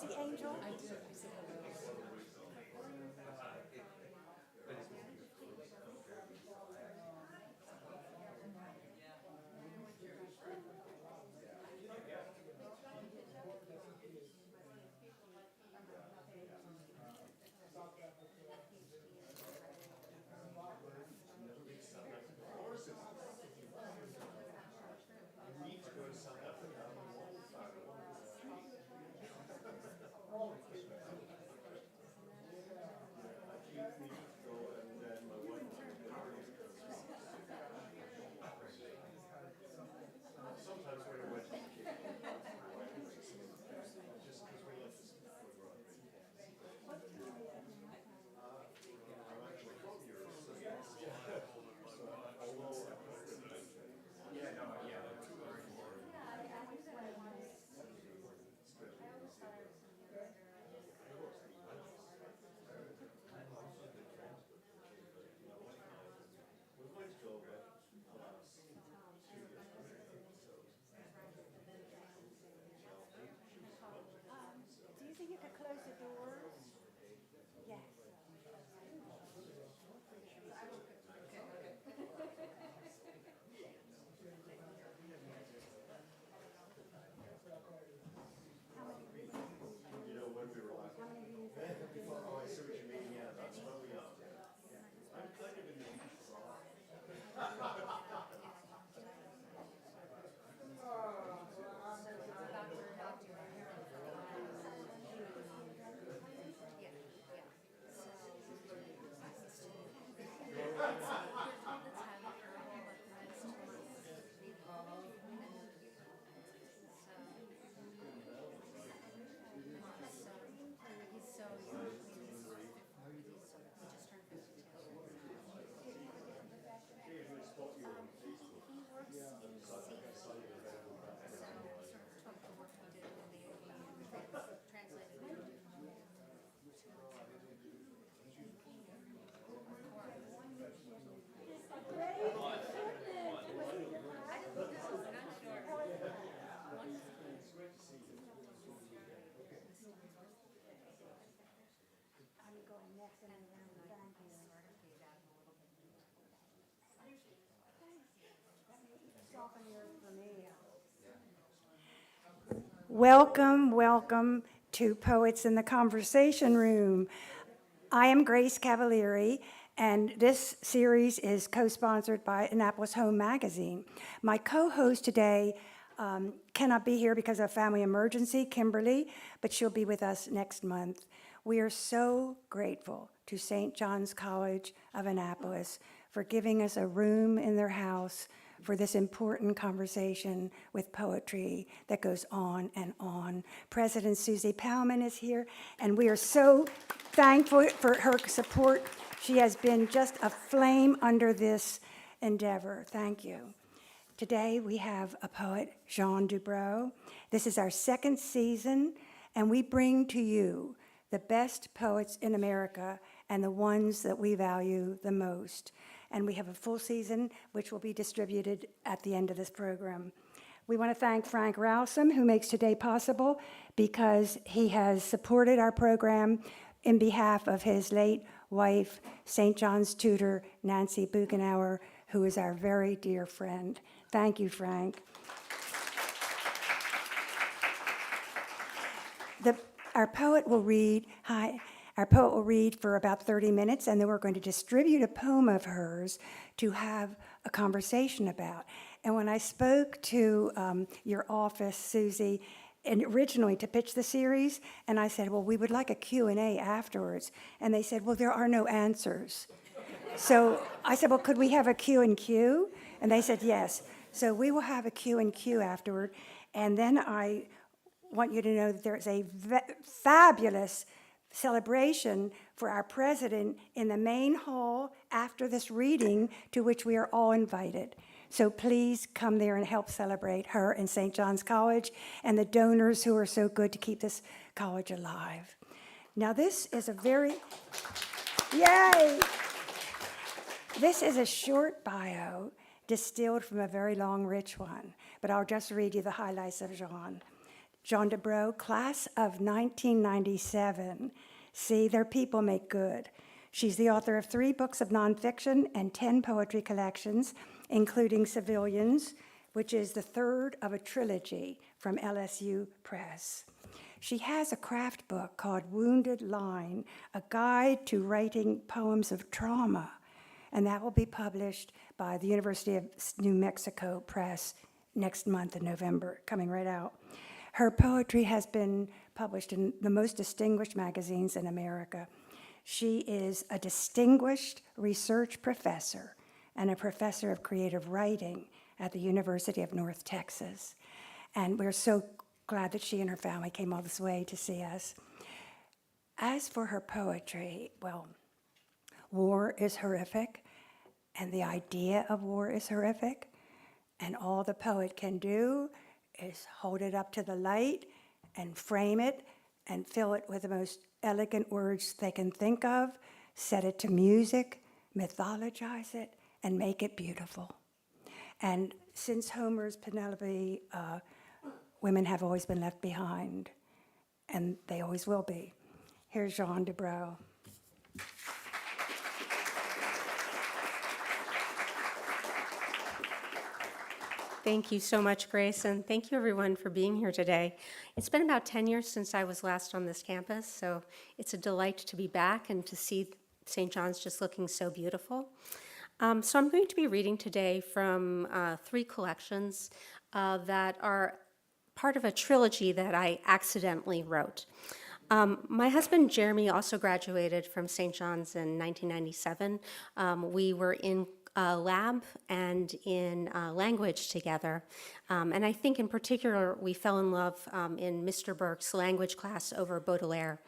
see Angel? I did. I said hello. Do you think you could close the doors? Yes. You know, when we were like, oh, I see what you mean, yeah, that's what we are. I'm kind of in the beach I'm going next and around. Thank you. Soften yours for me. Welcome, welcome to Poets in the Conversation Room. I am Grace Cavalieri, and this series is co-sponsored by Annapolis Home Magazine. My co-host today cannot be here because of a family emergency, Kimberly, but she'll be with us next month. We are so grateful to St. John's College of Annapolis for giving us a room in their house for this important conversation with poetry that goes on and on. President Susie Powman is here, and we are so thankful for her support. She has been just a flame under this endeavor. Thank you. Today we have a poet, Jean Dubrow. This is our second season, and we bring to you the best poets in America and the ones that we value the most. And we have a full season, which will be distributed at the end of this program. We want to thank Frank Rowsome, who makes today possible, because he has supported our program in behalf of his late wife, St. John's tutor, Nancy Buchenauer, who is our very dear friend. Thank you, Frank. Our poet will read for about 30 minutes, and then we're going to distribute a poem of hers to have a conversation about. And when I spoke to your office, Susie, and originally to pitch the series, and I said, well, we would like a Q&A afterwards. And they said, well, there are no answers. So I said, well, could we have a Q&Q? And they said, yes. So we will have a Q&Q afterward. And then I want you to know that there's a fabulous celebration for our president in the main hall after this reading, to which we are all invited. So please come there and help celebrate her and St. John's College and the donors who are so good to keep this college alive. Now this is a very, yay! This is a short bio distilled from a very long, rich one, but I'll just read you the highlights of Jean. Jean Debreau, class of 1997. See, their people make good. She's the author of 3 books of nonfiction and 10 poetry collections, including Civilians, which is the 3rd of a trilogy from LSU Press. She has a craft book called Wounded Line, a guide to writing poems of trauma, and that will be published by the University of New Mexico Press next month in November, coming right out. Her poetry has been published in the most distinguished magazines in America. She is a distinguished research professor and a professor of creative writing at the University of North Texas. And we're so glad that she and her family came all this way to see us. As for her poetry, well, war is horrific, and the idea of war is horrific, and all the poet can do is hold it up to the light and frame it and fill it with the most elegant words they can think of, set it to music, mythologize it, and make it beautiful. And since Homer's Penelope, women have always been left behind, and they always will be. Here's Jean Debreau. Thank you so much, Grace, and thank you everyone for being here today. It's been about 10 years since I was last on this campus, so it's a delight to be back and to see St. John's just looking so beautiful. So I'm going to be reading today from 3 collections that are part of a trilogy that I accidentally wrote. My husband, Jeremy, also graduated from St. John's in 1997. We were in lab and in language together. And I think in particular, we fell in love in Mr. Burke's language class over Baudelaire.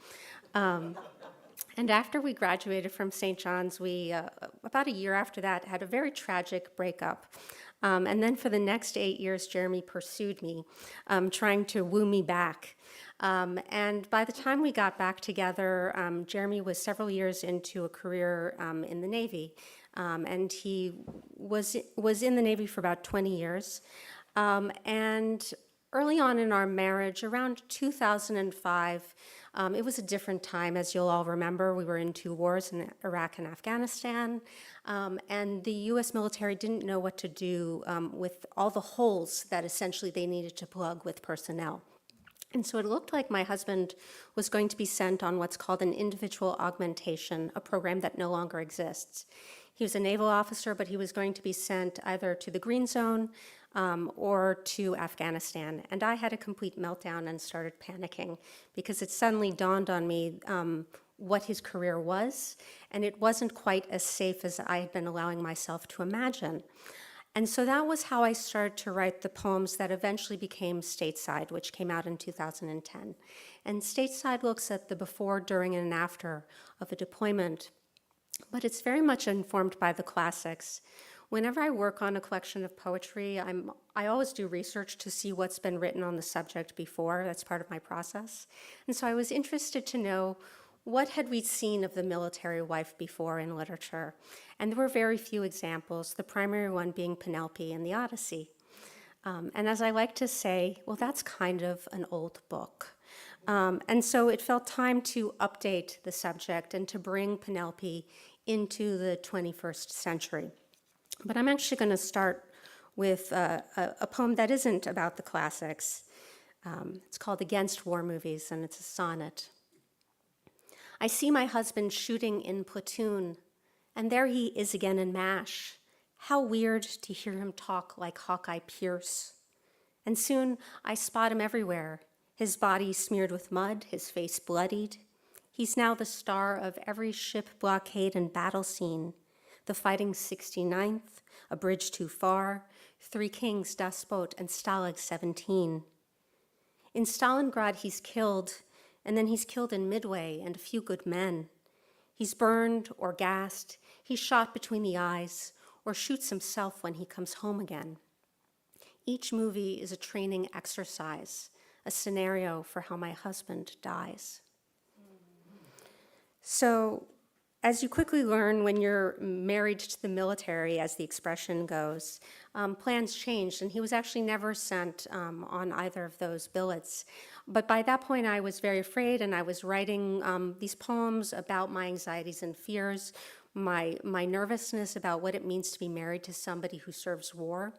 And after we graduated from St. John's, we, about a year after that, had a very tragic breakup. And then for the next 8 years, Jeremy pursued me, trying to woo me back. And by the time we got back together, Jeremy was several years into a career in the Navy. And he was in the Navy for about 20 years. And early on in our marriage, around 2005, it was a different time, as you'll all remember. We were in 2 wars in Iraq and Afghanistan, and the U.S. military didn't know what to do with all the holes that essentially they needed to plug with personnel. And so it looked like my husband was going to be sent on what's called an individual augmentation, a program that no longer exists. He was a naval officer, but he was going to be sent either to the Green Zone or to Afghanistan. And I had a complete meltdown and started panicking because it suddenly dawned on me what his career was, and it wasn't quite as safe as I had been allowing myself to imagine. And so that was how I started to write the poems that eventually became Stateside, which came out in 2010. And Stateside looks at the before, during, and after of a deployment, but it's very much informed by the classics. Whenever I work on a collection of poetry, I always do research to see what's been written on the subject before. That's part of my process. And so I was interested to know what had we seen of the military wife before in literature. And there were very few examples, the primary one being Penelope in the Odyssey. And as I like to say, well, that's kind of an old book. And so it felt time to update the subject and to bring Penelope into the 21st century. But I'm actually going to start with a poem that isn't about the classics. It's called Against War Movies, and it's a sonnet. I see my husband shooting in platoon, and there he is again in MASH. How weird to hear him talk like Hawkeye Pierce. And soon I spot him everywhere, his body smeared with mud, his face bloodied. He's now the star of every ship, blockade, and battle scene. The Fighting 69th, A Bridge Too Far, Three Kings, Das Boot, and Stalag 17. In Stalingrad, he's killed, and then he's killed in Midway and a few good men. He's burned or gassed, he's shot between the eyes, or shoots himself when he comes home again. Each movie is a training exercise, a scenario for how my husband dies. So As you quickly learn when you're married to the military, as the expression goes, plans changed, and he was actually never sent on either of those billets. But by that point, I was very afraid, and I was writing these poems about my anxieties and fears, my nervousness about what it means to be married to somebody who serves war.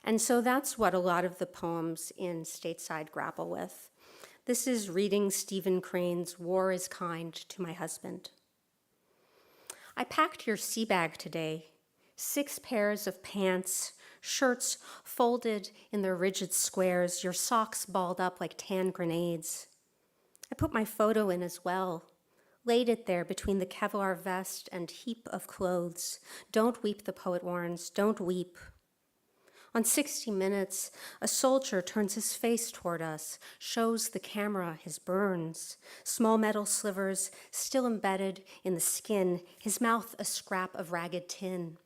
And so that's what a lot of the poems in Stateside grapple with. This is reading Stephen Crane's War is Kind to My Husband. I packed your sea bag today, 6 pairs of pants, shirts folded in their rigid squares, your socks balled up like tan grenades. I put my photo in as well, laid it there between the Kevlar vest and heap of clothes. Don't weep, the poet warns, don't weep. On 60 Minutes, a soldier turns his face toward us, shows the camera his burns, small metal slivers still embedded in the skin, his mouth a scrap of ragged tin.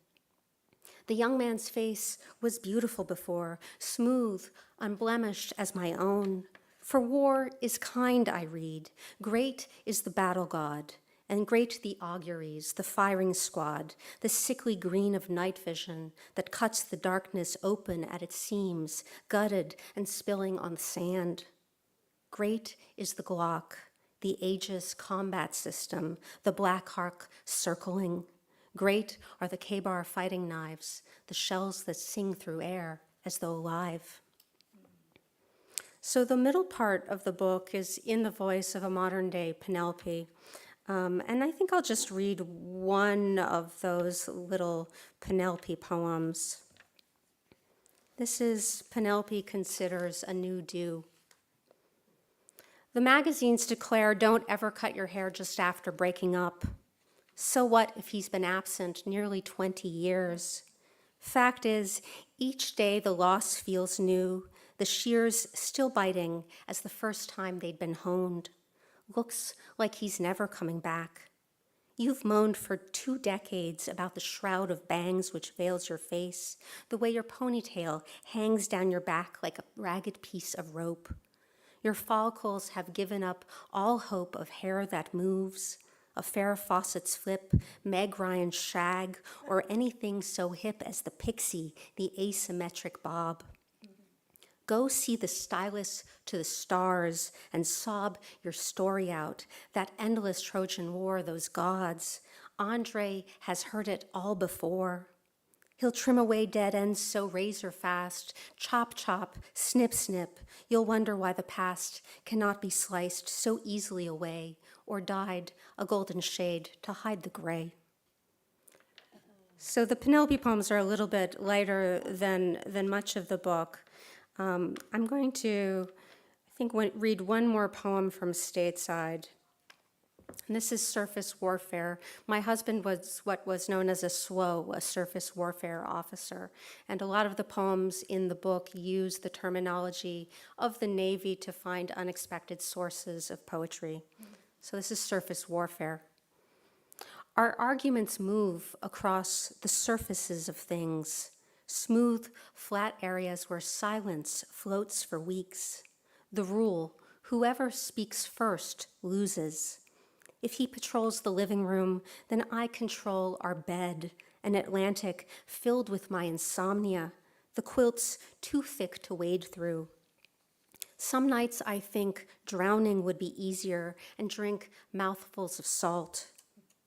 The young man's face was beautiful before, smooth, unblemished as my own. For war is kind, I read, great is the battle god, and great the auguries, the firing squad, the sickly green of night vision that cuts the darkness open at its seams, gutted and spilling on the sand. Great is the Glock, the Aegis combat system, the Black Hawk circling. Great are the K-bar fighting knives, the shells that sing through air as though alive. So the middle part of the book is in the voice of a modern-day Penelope. And I think I'll just read one of those little Penelope poems. This is Penelope Considers a New Due. The magazines declare don't ever cut your hair just after breaking up. So what if he's been absent nearly 20 years? Fact is, each day the loss feels new, the shears still biting as the first time they'd been honed. Looks like he's never coming back. You've moaned for 2 decades about the shroud of bangs which veils your face, the way your ponytail hangs down your back like a ragged piece of rope. Your follicles have given up all hope of hair that moves, a Farrah Fawcett's flip, Meg Ryan's shag, or anything so hip as the pixie, the asymmetric bob. Go see the stylus to the stars and sob your story out, that endless Trojan War, those gods. Andre has heard it all before. He'll trim away dead ends so razor fast, chop, chop, snip, snip. You'll wonder why the past cannot be sliced so easily away or dyed a golden shade to hide the gray. So the Penelope poems are a little bit lighter than much of the book. I'm going to, read one more poem from Stateside. And this is surface warfare. My husband was what was known as a SWO, a surface warfare officer. And a lot of the poems in the book use the terminology of the Navy to find unexpected sources of poetry. So this is surface warfare. Our arguments move across the surfaces of things, smooth, flat areas where silence floats for weeks. The rule, whoever speaks first loses. If he patrols the living room, then I control our bed, an Atlantic filled with my insomnia, the quilts too thick to wade through. Some nights I think drowning would be easier and drink mouthfuls of salt.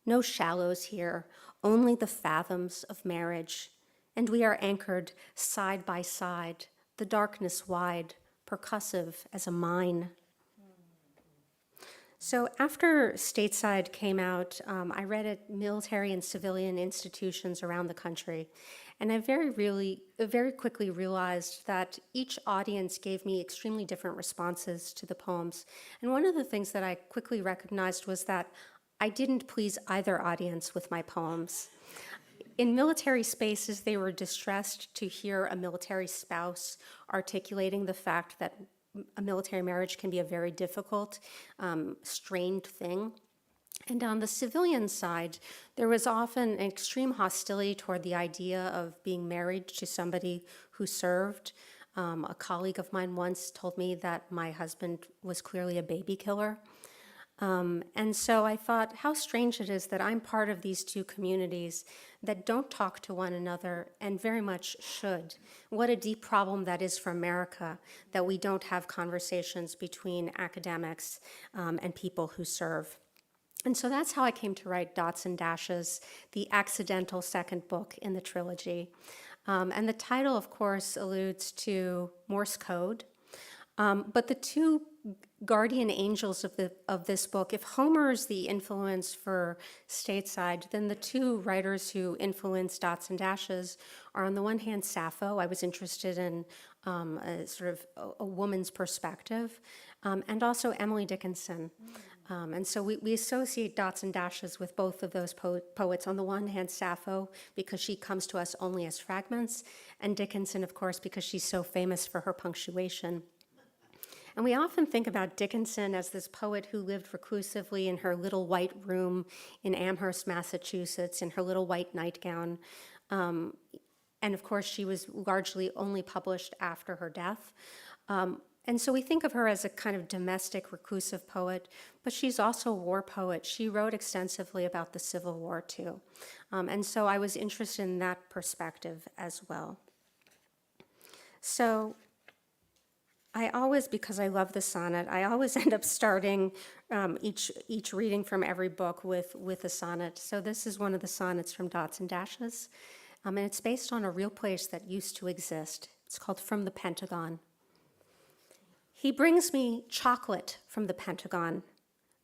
No shallows here, only the fathoms of marriage. And we are anchored side by side, the darkness wide, percussive as a mine. So after Stateside came out, I read at military and civilian institutions around the country, and I very quickly realized that each audience gave me extremely different responses to the poems. And one of the things that I quickly recognized was that I didn't please either audience with my poems. In military spaces, they were distressed to hear a military spouse articulating the fact that a military marriage can be a very difficult, strained thing. And on the civilian side, there was often an extreme hostility toward the idea of being married to somebody who served. A colleague of mine once told me that my husband was clearly a baby killer. And so I thought how strange it is that I'm part of these two communities that don't talk to one another and very much should. What a deep problem that is for America, that we don't have conversations between academics and people who serve. And so that's how I came to write Dots and Dashes, the accidental second book in the trilogy. And the title, of course, alludes to Morse code. But the two guardian angels of this book, if Homer is the influence for Stateside, then the two writers who influenced Dots and Dashes are, on the one hand, Sappho. I was interested in a sort of a woman's perspective, and also Emily Dickinson. And so we associate Dots and Dashes with both of those poets. On the one hand, Sappho, because she comes to us only as fragments, and Dickinson, of course, because she's so famous for her punctuation. And we often think about Dickinson as this poet who lived reclusively in her little white room in Amherst, Massachusetts, in her little white nightgown. And of course, she was largely only published after her death. And so we think of her as a kind of domestic, reclusive poet, but she's also a war poet. She wrote extensively about the Civil War, too. And so I was interested in that perspective as well. So I always, because I love the sonnet, I always end up starting each reading from every book with a sonnet. So this is one of the sonnets from Dots and Dashes, and it's based on a real place that used to exist. It's called From the Pentagon. He brings me chocolate from the Pentagon,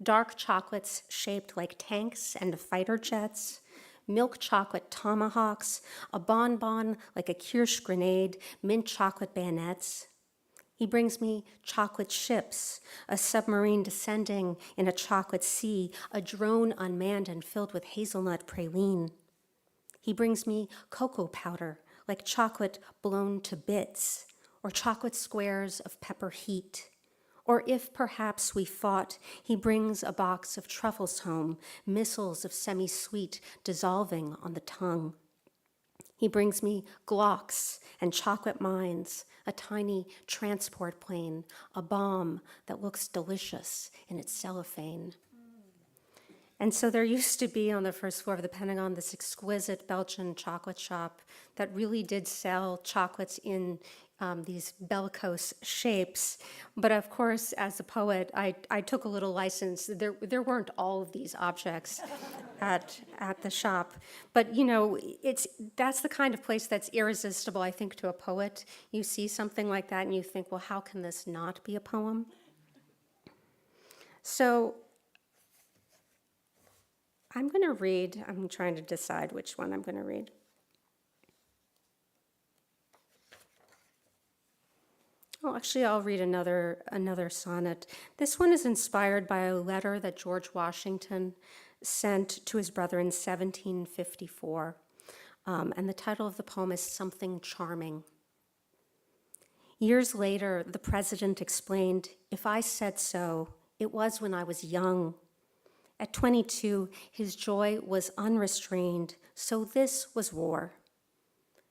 dark chocolates shaped like tanks and fighter jets, milk chocolate tomahawks, a bonbon like a Kirsch grenade, mint chocolate bayonets. He brings me chocolate ships, a submarine descending in a chocolate sea, a drone unmanned and filled with hazelnut praline. He brings me cocoa powder, like chocolate blown to bits, or chocolate squares of pepper heat. Or if perhaps we fought, he brings a box of truffles home, missiles of semi-sweet dissolving on the tongue. He brings me Glocks and chocolate mines, a tiny transport plane, a bomb that looks delicious in its cellophane. And so there used to be on the first floor of the Pentagon this exquisite Belgian chocolate shop that really did sell chocolates in these bellicose shapes. But of course, as a poet, I took a little license. There weren't all of these objects at the shop. But you know, that's the kind of place that's irresistible, I think, to a poet. You see something like that and you think, well, how can this not be a poem? So I'm trying to decide which one I'm going to read. Oh, actually, I'll read another sonnet. This one is inspired by a letter that George Washington sent to his brother in 1754. And the title of the poem is Something Charming. Years later, the president explained, "If I said so, it was when I was young." At 22, his joy was unrestrained, so this was war.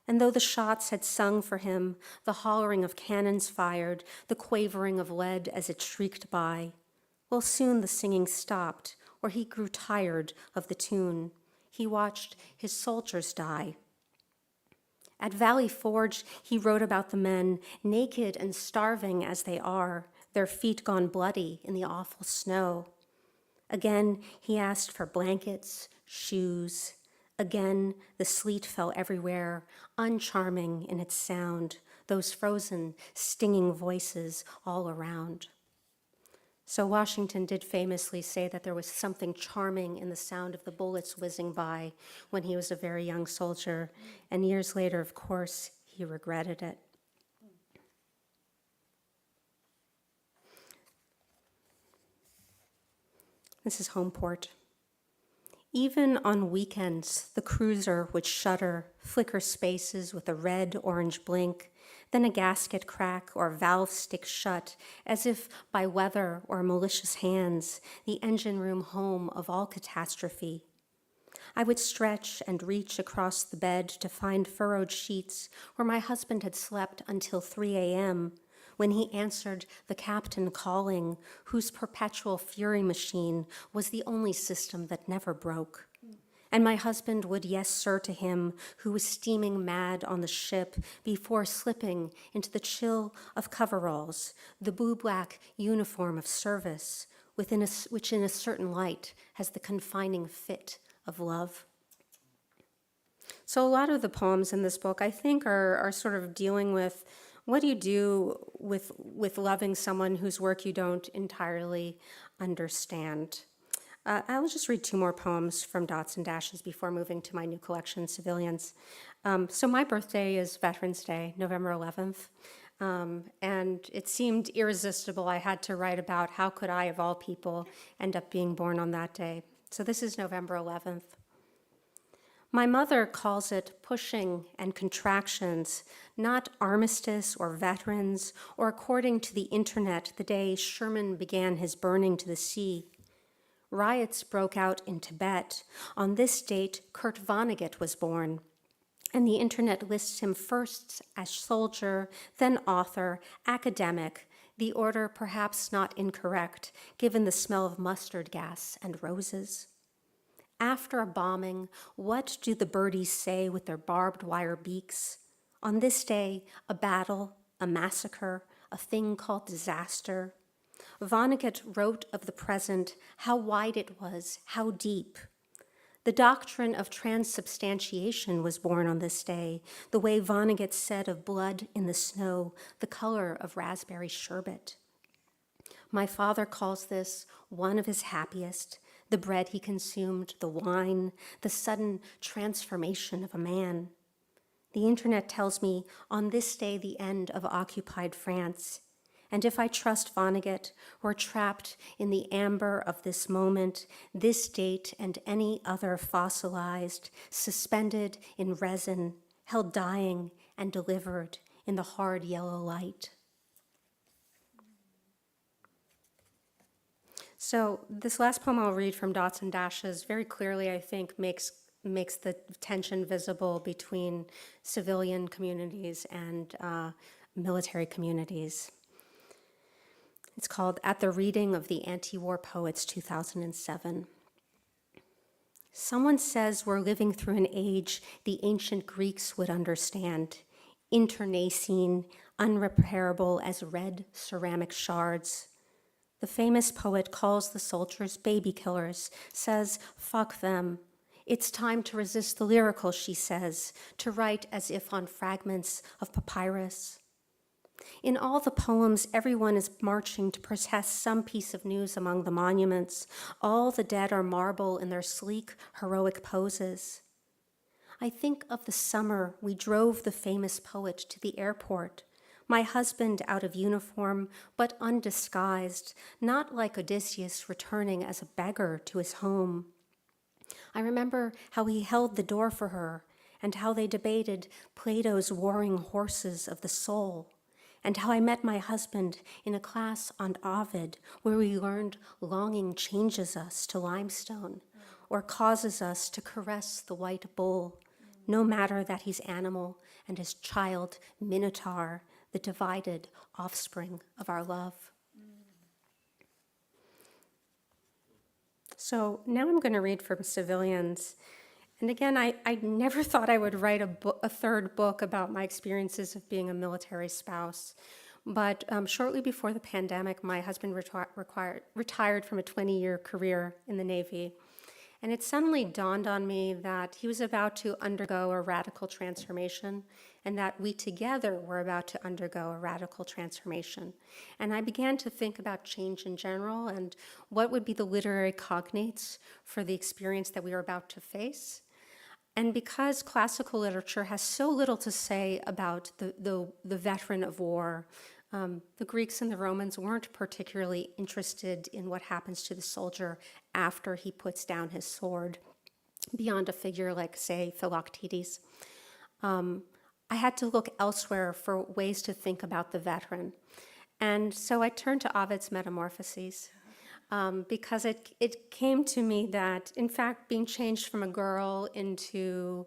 And though the shots had sung for him, the hollering of cannons fired, the quavering of lead as it shrieked by, well, soon the singing stopped, or he grew tired of the tune. He watched his soldiers die. At Valley Forge, he wrote about the men, naked and starving as they are, their feet gone bloody in the awful snow. Again, he asked for blankets, shoes. Again, the sleet fell everywhere, uncharming in its sound, those frozen, stinging voices all around. So Washington did famously say that there was something charming in the sound of the bullets whizzing by when he was a very young soldier, and years later, of course, he regretted it. This is Homeport. Even on weekends, the cruiser would shudder, flicker spaces with a red-orange blink, then a gasket crack or valve stick shut, as if by weather or malicious hands, the engine room home of all catastrophe. I would stretch and reach across the bed to find furrowed sheets where my husband had slept until 3 a.m., when he answered the captain calling, whose perpetual fury machine was the only system that never broke. And my husband would yes sir to him who was steaming mad on the ship before slipping into the chill of coveralls, the blue-black uniform of service, which in a certain light has the confining fit of love. So a lot of the poems in this book, I think, are sort of dealing with what do you do with loving someone whose work you don't entirely understand. I'll just read two more poems from Dots and Dashes before moving to my new collection, Civilians. So my birthday is Veterans Day, November 11th, and it seemed irresistible. I had to write about how could I, of all people, end up being born on that day. So this is November 11th. My mother calls it pushing and contractions, not armistice or veterans, or according to the internet, the day Sherman began his burning to the sea. Riots broke out in Tibet. On this date, Kurt Vonnegut was born, and the internet lists him first as soldier, then author, academic, the order perhaps not incorrect, given the smell of mustard gas and roses. After a bombing, what do the birdies say with their barbed wire beaks? On this day, a battle, a massacre, a thing called disaster. Vonnegut wrote of the present, how wide it was, how deep. The doctrine of transubstantiation was born on this day, the way Vonnegut said of blood in the snow, the color of raspberry sherbet. My father calls this one of his happiest, the bread he consumed, the wine, the sudden transformation of a man. The internet tells me on this day the end of occupied France. And if I trust Vonnegut, we're trapped in the amber of this moment, this date and any other fossilized, suspended in resin, held dying and delivered in the hard yellow light. So this last poem I'll read from Dots and Dashes very clearly, I think, makes the tension visible between civilian communities and military communities. It's called At the Reading of the Anti-War Poets 2007. Someone says we're living through an age the ancient Greeks would understand, internecine, unrepairable as red ceramic shards. The famous poet calls the soldiers baby killers, says, fuck them. It's time to resist the lyrical, she says, to write as if on fragments of papyrus. In all the poems, everyone is marching to protest some piece of news among the monuments. All the dead are marble in their sleek, heroic poses. I think of the summer we drove the famous poet to the airport, my husband out of uniform, but undisguised, not like Odysseus returning as a beggar to his home. I remember how he held the door for her and how they debated Plato's warring horses of the soul, and how I met my husband in a class on Ovid where we learned longing changes us to limestone or causes us to caress the white bull, no matter that he's animal and his child Minotaur, the divided offspring of our love. So now I'm going to read from Civilians. And again, I never thought I would write a third book about my experiences of being a military spouse. But shortly before the pandemic, my husband retired from a 20-year career in the Navy. And it suddenly dawned on me that he was about to undergo a radical transformation and that we together were about to undergo a radical transformation. And I began to think about change in general and what would be the literary cognates for the experience that we were about to face. And because classical literature has so little to say about the veteran of war, the Greeks and the Romans weren't particularly interested in what happens to the soldier after he puts down his sword, beyond a figure like, say, Philoctetes. I had to look elsewhere for ways to think about the veteran. And so I turned to Ovid's Metamorphoses, because it came to me that, in fact, being changed from a girl into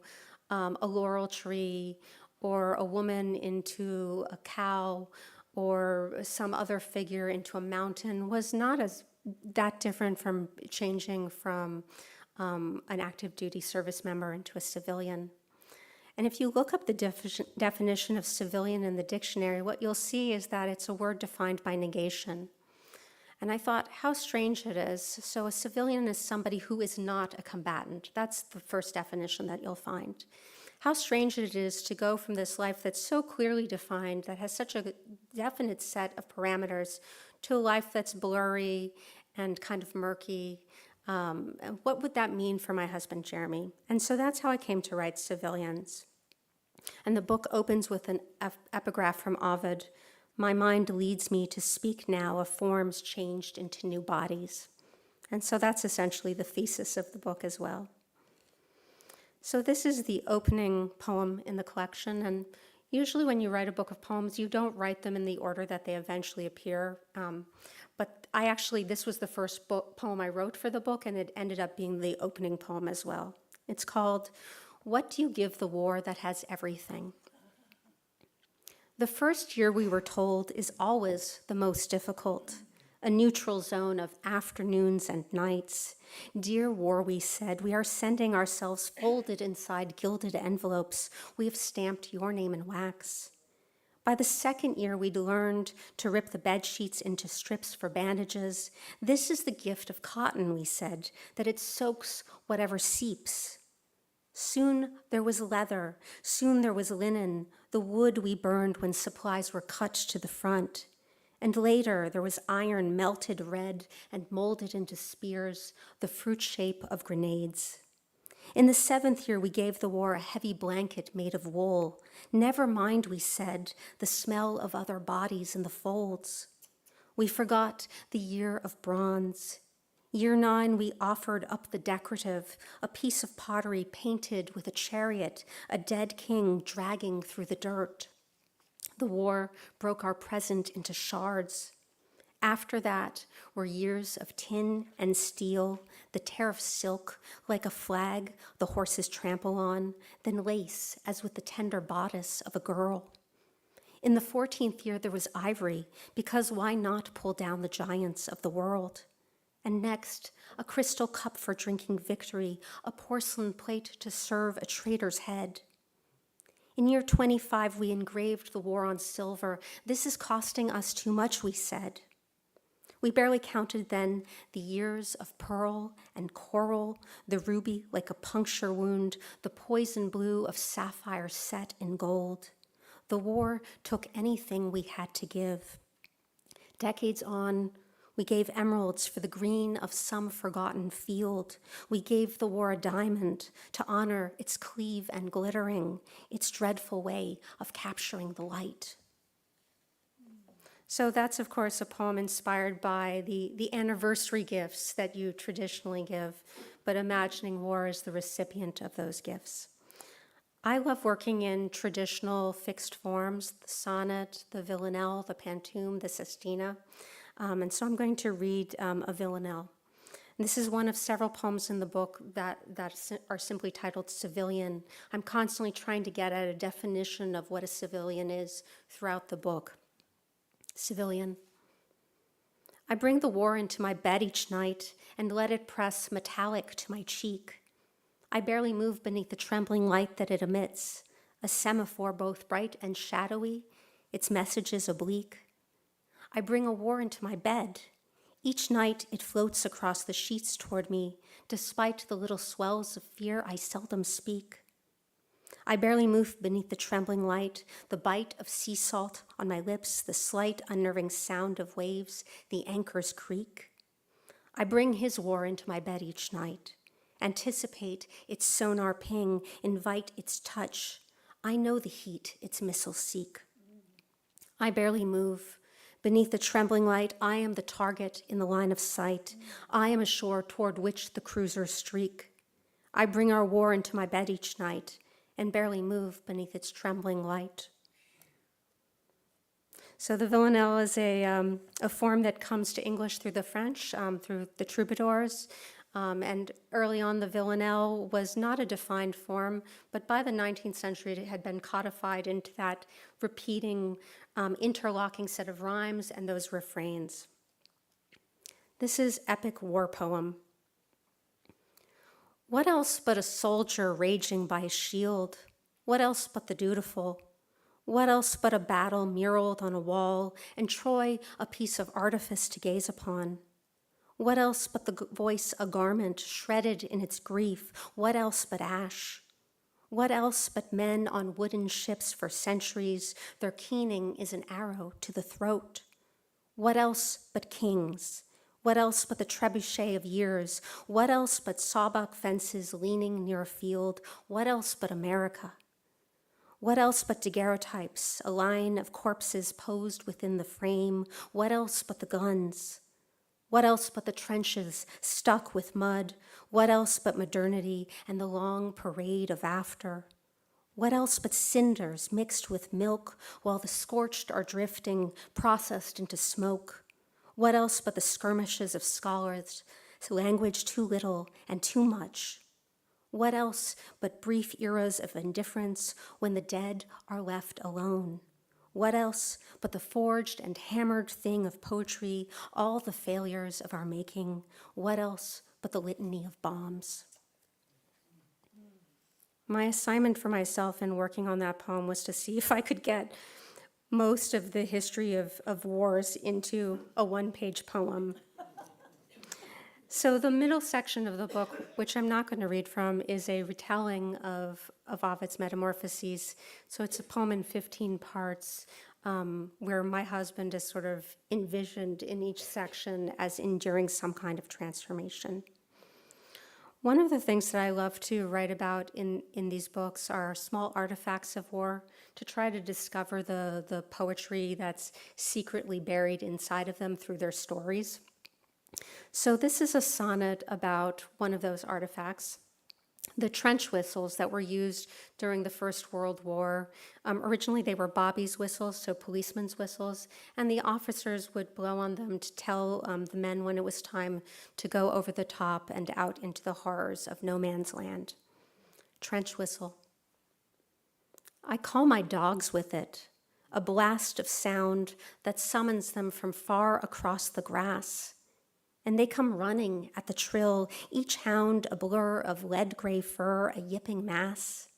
a laurel tree or a woman into a cow or some other figure into a mountain was not as that different from changing from an active duty service member into a civilian. And if you look up the definition of civilian in the dictionary, what you'll see is that it's a word defined by negation. And I thought, how strange it is. So a civilian is somebody who is not a combatant. That's the first definition that you'll find. How strange it is to go from this life that's so clearly defined, that has such a definite set of parameters, to a life that's blurry and kind of murky. And what would that mean for my husband, Jeremy? And so that's how I came to write Civilians. And the book opens with an epigraph from Ovid. My mind leads me to speak now of forms changed into new bodies. And so that's essentially the thesis of the book as well. So this is the opening poem in the collection. And usually when you write a book of poems, you don't write them in the order that they eventually appear. But this was the first poem I wrote for the book, and it ended up being the opening poem as well. It's called, What Do You Give the War That Has Everything? The first year, we were told, is always the most difficult, a neutral zone of afternoons and nights. Dear war, we said, we are sending ourselves folded inside gilded envelopes. We have stamped your name in wax. By the second year, we'd learned to rip the bed sheets into strips for bandages. This is the gift of cotton, we said, that it soaks whatever seeps. Soon there was leather, soon there was linen, the wood we burned when supplies were cut to the front. And later there was iron melted red and molded into spears, the fruit shape of grenades. In the seventh year, we gave the war a heavy blanket made of wool. Never mind, we said, the smell of other bodies in the folds. We forgot the year of bronze. Year 9, we offered up the decorative, a piece of pottery painted with a chariot, a dead king dragging through the dirt. The war broke our present into shards. After that were years of tin and steel, the tear of silk like a flag the horses trample on, then lace as with the tender bodice of a girl. In the 14th year, there was ivory, because why not pull down the giants of the world? And next, a crystal cup for drinking victory, a porcelain plate to serve a traitor's head. In year 25, we engraved the war on silver. This is costing us too much, we said. We barely counted then the years of pearl and coral, the ruby like a puncture wound, the poison blue of sapphire set in gold. The war took anything we had to give. Decades on, we gave emeralds for the green of some forgotten field. We gave the war a diamond to honor its cleave and glittering, its dreadful way of capturing the light. So that's, of course, a poem inspired by the anniversary gifts that you traditionally give, but imagining war as the recipient of those gifts. I love working in traditional fixed forms, the sonnet, the villanelle, the pantoum, the sestina. And so I'm going to read a villanelle. And this is one of several poems in the book that are simply titled Civilian. I'm constantly trying to get at a definition of what a civilian is throughout the book. Civilian. I bring the war into my bed each night and let it press metallic to my cheek. I barely move beneath the trembling light that it emits, a semaphore both bright and shadowy, its messages oblique. I bring a war into my bed. Each night it floats across the sheets toward me, despite the little swells of fear I seldom speak. I barely move beneath the trembling light, the bite of sea salt on my lips, the slight unnerving sound of waves, the anchor's creak. I bring his war into my bed each night, anticipate its sonar ping, invite its touch. I know the heat its missiles seek. I barely move. Beneath the trembling light, I am the target in the line of sight. I am a shore toward which the cruisers streak. I bring our war into my bed each night and barely move beneath its trembling light. So the villanelle is a form that comes to English through the French, through the troubadours. And early on, the villanelle was not a defined form, but by the 19th century, it had been codified into that repeating, interlocking set of rhymes and those refrains. This is epic war poem. What else but a soldier raging by his shield? What else but the dutiful? What else but a battle muraled on a wall, and Troy a piece of artifice to gaze upon? What else but the voice a garment shredded in its grief? What else but ash? What else but men on wooden ships for centuries? Their keening is an arrow to the throat. What else but kings? What else but the trebuchet of years? What else but sawbuck fences leaning near a field? What else but America? What else but daguerreotypes, a line of corpses posed within the frame? What else but the guns? What else but the trenches stuck with mud? What else but modernity and the long parade of after? What else but cinders mixed with milk while the scorched are drifting, processed into smoke? What else but the skirmishes of scholars, language too little and too much? What else but brief eras of indifference when the dead are left alone? What else but the forged and hammered thing of poetry, all the failures of our making? What else but the litany of bombs? My assignment for myself in working on that poem was to see if I could get most of the history of wars into a one-page poem. So the middle section of the book, which I'm not going to read from, is a retelling of Ovid's Metamorphoses. So it's a poem in 15 parts where my husband is sort of envisioned in each section as enduring some kind of transformation. One of the things that I love to write about in these books are small artifacts of war, to try to discover the poetry that's secretly buried inside of them through their stories. So this is a sonnet about one of those artifacts. The trench whistles that were used during the First World War, originally they were bobbies whistles, so policemen's whistles, and the officers would blow on them to tell the men when it was time to go over the top and out into the horrors of no man's land. Trench whistle. I call my dogs with it, a blast of sound that summons them from far across the grass. And they come running at the trill, each hound a blur of lead-gray fur, a yipping mass.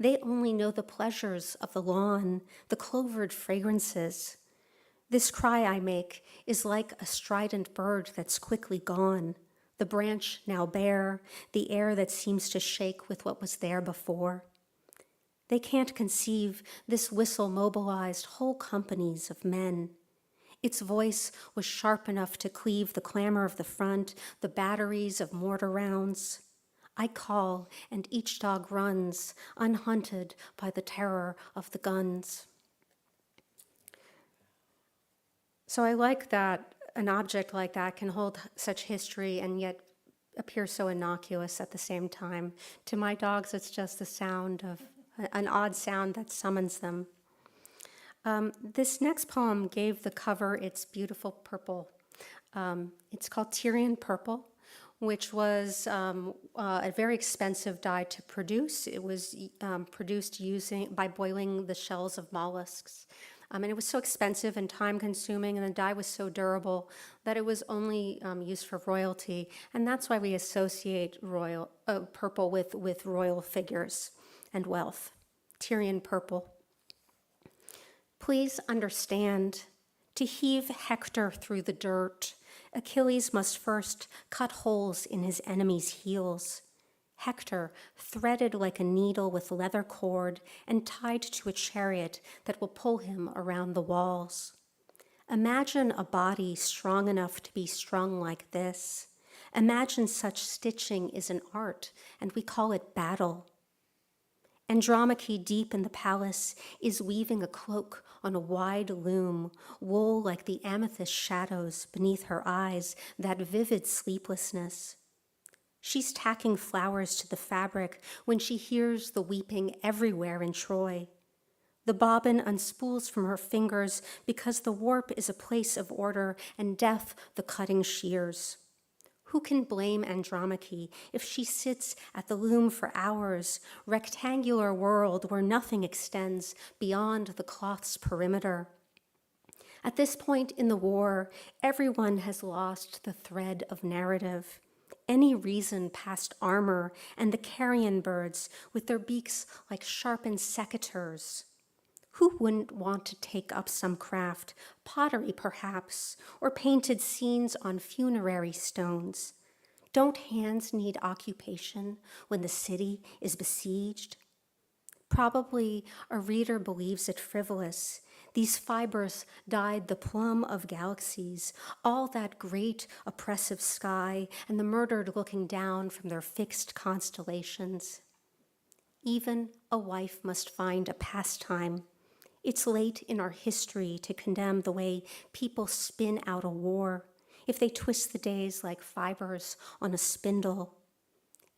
They only know the pleasures of the lawn, the clovered fragrances. This cry I make is like a strident bird that's quickly gone, the branch now bare, the air that seems to shake with what was there before. They can't conceive this whistle mobilized whole companies of men. Its voice was sharp enough to cleave the clamor of the front, the batteries of mortar rounds. I call, and each dog runs, unhunted by the terror of the guns. So I like that an object like that can hold such history and yet appear so innocuous at the same time. To my dogs, it's just the sound of an odd sound that summons them. This next poem gave the cover its beautiful purple. It's called Tyrian Purple, which was a very expensive dye to produce. It was produced by boiling the shells of mollusks. And it was so expensive and time-consuming, and the dye was so durable that it was only used for royalty. And that's why we associate purple with royal figures and wealth. Tyrian Purple. Please understand, to heave Hector through the dirt, Achilles must first cut holes in his enemy's heels. Hector, threaded like a needle with leather cord and tied to a chariot that will pull him around the walls. Imagine a body strong enough to be strung like this. Imagine such stitching is an art, and we call it battle. Andromache deep in the palace is weaving a cloak on a wide loom, wool like the amethyst shadows beneath her eyes, that vivid sleeplessness. She's tacking flowers to the fabric when she hears the weeping everywhere in Troy. The bobbin unspools from her fingers because the warp is a place of order and death the cutting shears. Who can blame Andromache if she sits at the loom for hours, rectangular world where nothing extends beyond the cloth's perimeter? At this point in the war, everyone has lost the thread of narrative. Any reason past armor and the carrion birds with their beaks like sharpened secateurs. Who wouldn't want to take up some craft, pottery perhaps, or painted scenes on funerary stones? Don't hands need occupation when the city is besieged? Probably a reader believes it frivolous. These fibers dyed the plum of galaxies, all that great oppressive sky, and the murdered looking down from their fixed constellations. Even a wife must find a pastime. It's late in our history to condemn the way people spin out a war, if they twist the days like fibers on a spindle.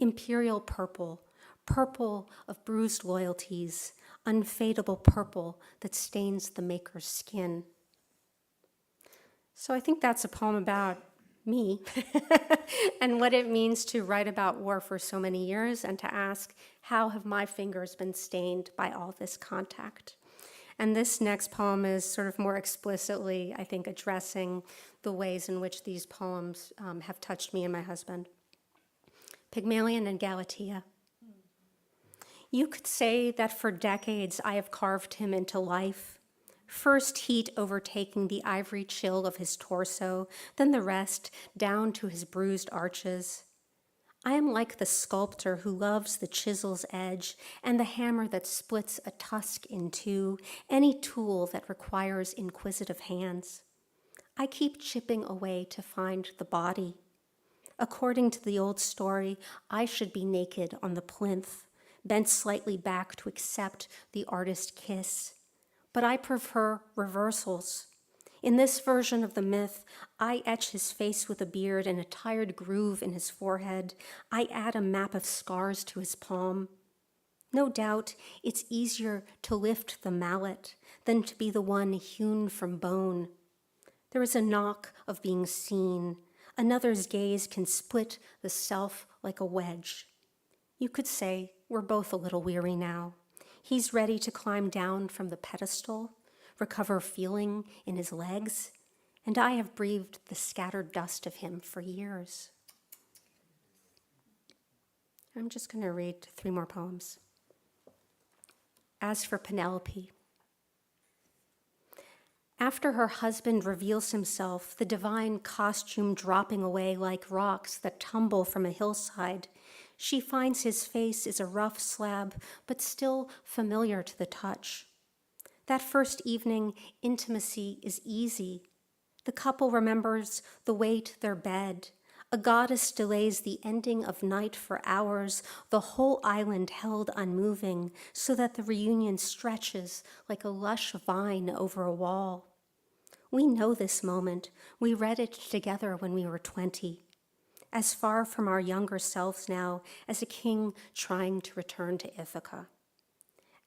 Imperial purple, purple of bruised loyalties, unfadable purple that stains the maker's skin. So I think that's a poem about me and what it means to write about war for so many years and to ask, how have my fingers been stained by all this contact? And this next poem is sort of more explicitly, I think, addressing the ways in which these poems have touched me and my husband. Pygmalion and Galatea. You could say that for decades I have carved him into life. First heat overtaking the ivory chill of his torso, then the rest down to his bruised arches. I am like the sculptor who loves the chisel's edge and the hammer that splits a tusk in two, any tool that requires inquisitive hands. I keep chipping away to find the body. According to the old story, I should be naked on the plinth, bent slightly back to accept the artist kiss. But I prefer reversals. In this version of the myth, I etch his face with a beard and a tired groove in his forehead. I add a map of scars to his palm. No doubt it's easier to lift the mallet than to be the one hewn from bone. There is a knock of being seen. Another's gaze can split the self like a wedge. You could say we're both a little weary now. He's ready to climb down from the pedestal, recover feeling in his legs, and I have breathed the scattered dust of him for years. I'm just going to read 3 more poems. As for Penelope. After her husband reveals himself, the divine costume dropping away like rocks that tumble from a hillside, she finds his face is a rough slab, but still familiar to the touch. That first evening, intimacy is easy. The couple remembers the way to their bed. A goddess delays the ending of night for hours, the whole island held unmoving, so that the reunion stretches like a lush vine over a wall. We know this moment. We read it together when we were 20. As far from our younger selves now as a king trying to return to Ithaca.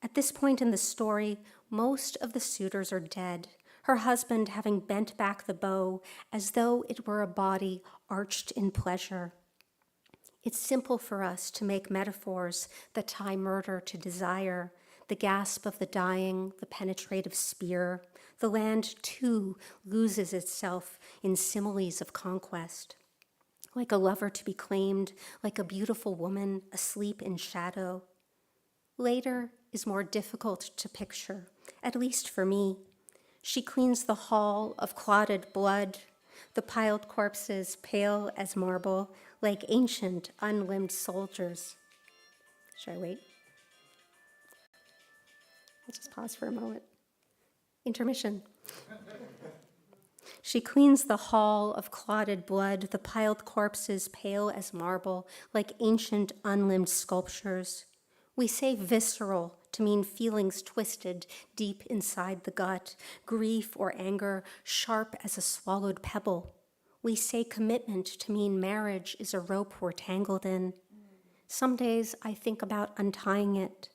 At this point in the story, most of the suitors are dead, her husband having bent back the bow as though it were a body arched in pleasure. It's simple for us to make metaphors that tie murder to desire, the gasp of the dying, the penetrative spear. The land, too, loses itself in similes of conquest. Like a lover to be claimed, like a beautiful woman asleep in shadow. Later is more difficult to picture, at least for me. She cleans the hall of clotted blood, the piled corpses pale as marble, like ancient, unlimbed soldiers. Should I wait? I'll just pause for a moment. Intermission. She cleans the hall of clotted blood, the piled corpses pale as marble, like ancient unlimbed sculptures. We say visceral to mean feelings twisted deep inside the gut, grief or anger sharp as a swallowed pebble. We say commitment to mean marriage is a rope we're tangled in. Some days I think about untying it.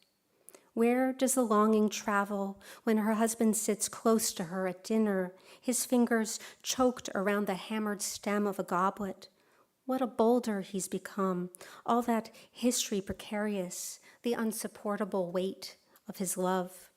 Where does the longing travel when her husband sits close to her at dinner, his fingers choked around the hammered stem of a goblet? What a boulder he's become, all that history precarious, the unsupportable weight of his love.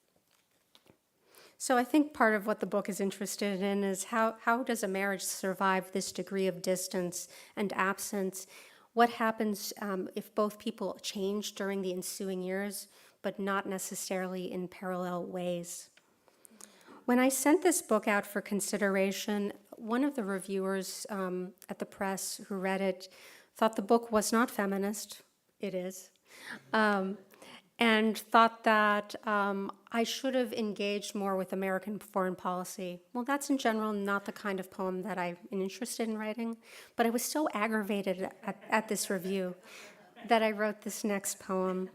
So I think part of what the book is interested in is how does a marriage survive this degree of distance and absence? What happens if both people change during the ensuing years, but not necessarily in parallel ways? When I sent this book out for consideration, one of the reviewers at the press who read it thought the book was not feminist. It is. And thought that I should have engaged more with American foreign policy. Well, that's in general not the kind of poem that I'm interested in writing, but I was so aggravated at this review that I wrote this next poem.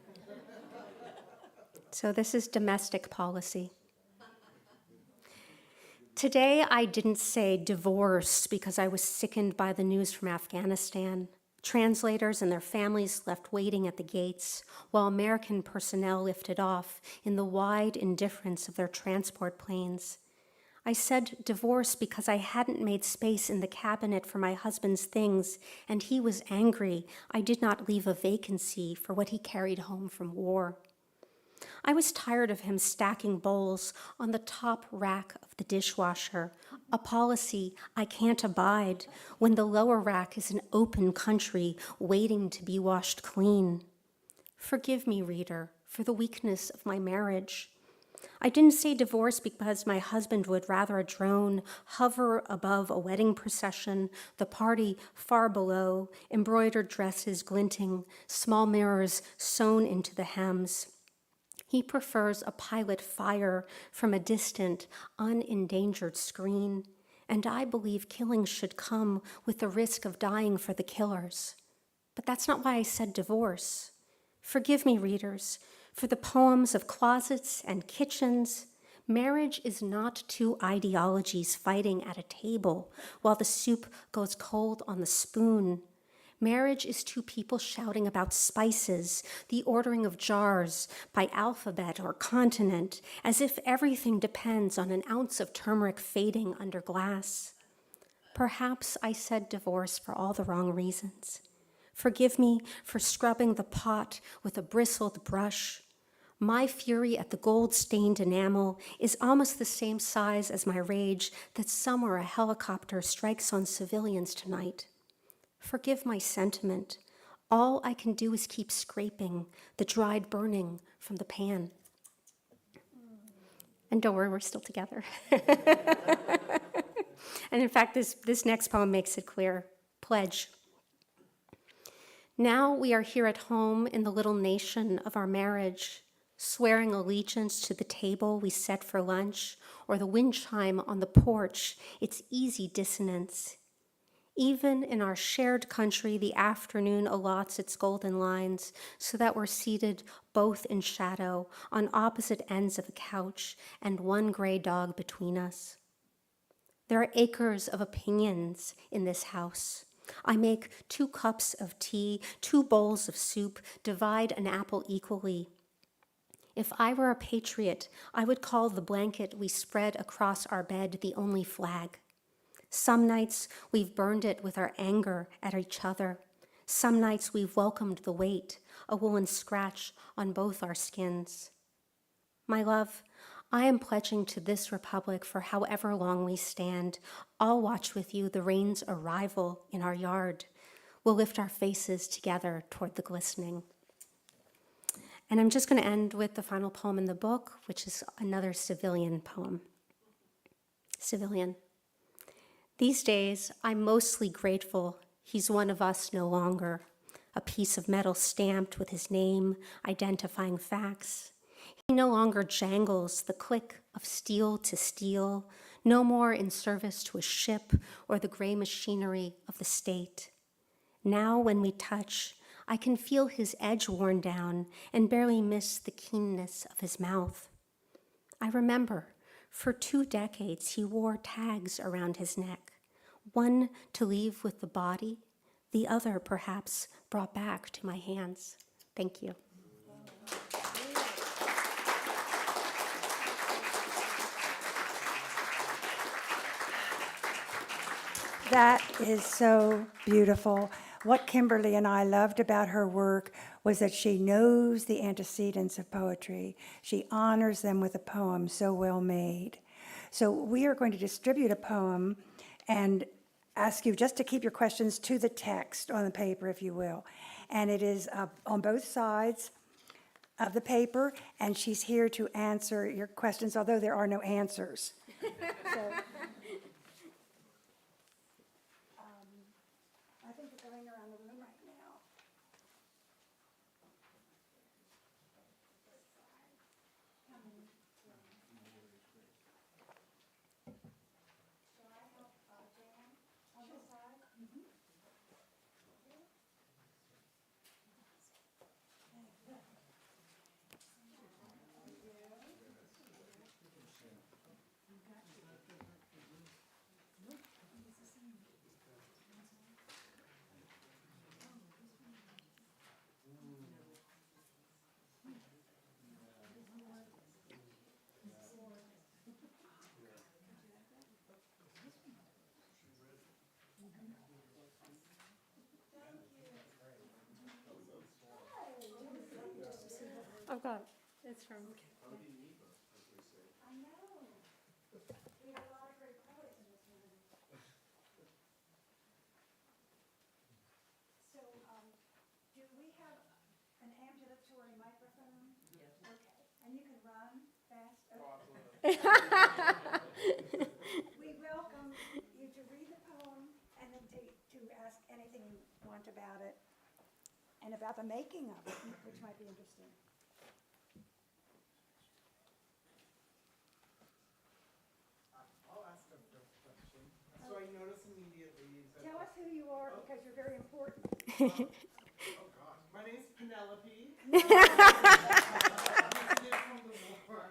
So this is Domestic Policy. Today, I didn't say divorce because I was sickened by the news from Afghanistan. Translators and their families left waiting at the gates, while American personnel lifted off in the wide indifference of their transport planes. I said divorce because I hadn't made space in the cabinet for my husband's things, and he was angry I did not leave a vacancy for what he carried home from war. I was tired of him stacking bowls on the top rack of the dishwasher, a policy I can't abide when the lower rack is an open country waiting to be washed clean. Forgive me, reader, for the weakness of my marriage. I didn't say divorce because my husband would rather a drone hover above a wedding procession, the party far below, embroidered dresses glinting, small mirrors sewn into the hems. He prefers a pilot fire from a distant, unendangered screen, and I believe killing should come with the risk of dying for the killers. But that's not why I said divorce. Forgive me, readers, for the poems of closets and kitchens. Marriage is not two ideologies fighting at a table while the soup goes cold on the spoon. Marriage is two people shouting about spices, the ordering of jars by alphabet or continent, as if everything depends on an ounce of turmeric fading under glass. Perhaps I said divorce for all the wrong reasons. Forgive me for scrubbing the pot with a bristled brush. My fury at the gold-stained enamel is almost the same size as my rage that somewhere a helicopter strikes on civilians tonight. Forgive my sentiment. All I can do is keep scraping the dried burning from the pan. And don't worry, we're still together. And in fact, this next poem makes it clear. Pledge. Now we are here at home in the little nation of our marriage, swearing allegiance to the table we set for lunch, or the wind chime on the porch, its easy dissonance. Even in our shared country, the afternoon allots its golden lines so that we're seated both in shadow on opposite ends of a couch and one gray dog between us. There are acres of opinions in this house. I make 2 cups of tea, 2 bowls of soup, divide an apple equally. If I were a patriot, I would call the blanket we spread across our bed the only flag. Some nights we've burned it with our anger at each other. Some nights we've welcomed the weight, a woolen scratch on both our skins. My love, I am pledging to this republic for however long we stand. I'll watch with you the rain's arrival in our yard. We'll lift our faces together toward the glistening. And I'm just going to end with the final poem in the book, which is another civilian poem. Civilian. These days, I'm mostly grateful he's one of us no longer, a piece of metal stamped with his name, identifying facts. He no longer jangles the click of steel to steel, no more in service to a ship or the gray machinery of the state. Now when we touch, I can feel his edge worn down and barely miss the keenness of his mouth. I remember, for 2 decades, he wore tags around his neck, one to leave with the body, the other perhaps brought back to my hands. Thank you. That is so beautiful. what Kimberly and I loved about her work was that she knows the antecedents of poetry. She honors them with a poem so well made. So we are going to distribute a poem and ask you just to keep your questions to the text on the paper, if you will. And it is on both sides of the paper, and she's here to answer your questions, although there are no answers. So, I think we're going around the room right now. I've got, it's from, I know. We have a lot of great poets in this room. So, do we have an ambulatory microphone? Yes. Okay, and you can run fast? Okay. We welcome you to read the poem and then to ask anything you want about it and about the making of it, which might be interesting. I'll ask a first question. So I notice immediately you said, Tell us who you are because you're very important. oh gosh, my name's Penelope. From the war.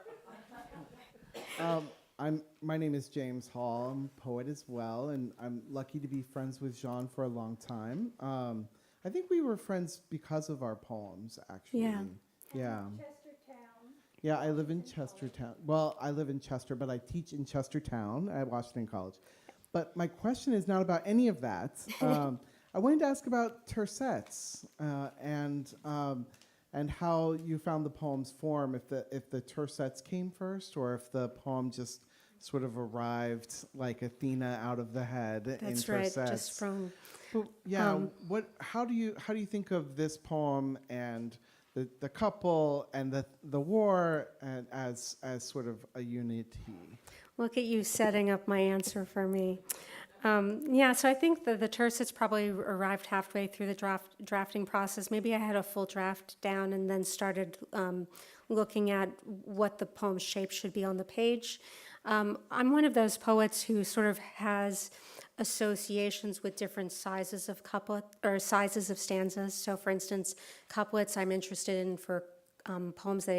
My name is James Hall. I'm a poet as well, and I'm lucky to be friends with Jean for a long time. I think we were friends because of our poems, actually. Yeah. Yeah. Chestertown. Yeah, I live in Chestertown. Well, I live in Chester, but I teach in Chestertown at Washington College. But my question is not about any of that. I wanted to ask about tercets and how you found the poem's form. If the tercets came first, or if the poem just sort of arrived like Athena out of the head that's in right, tercets. just from, Well, yeah. How do you think of this poem and the couple and the war and as sort of a unity? look at you setting up my answer for me. Yeah, so I think the tercets probably arrived halfway through the drafting process. Maybe I had a full draft down and then started looking at what the poem's shape should be on the page. I'm one of those poets who sort of has associations with different sizes of couplet or sizes of stanzas. So, for instance, couplets I'm interested in for poems that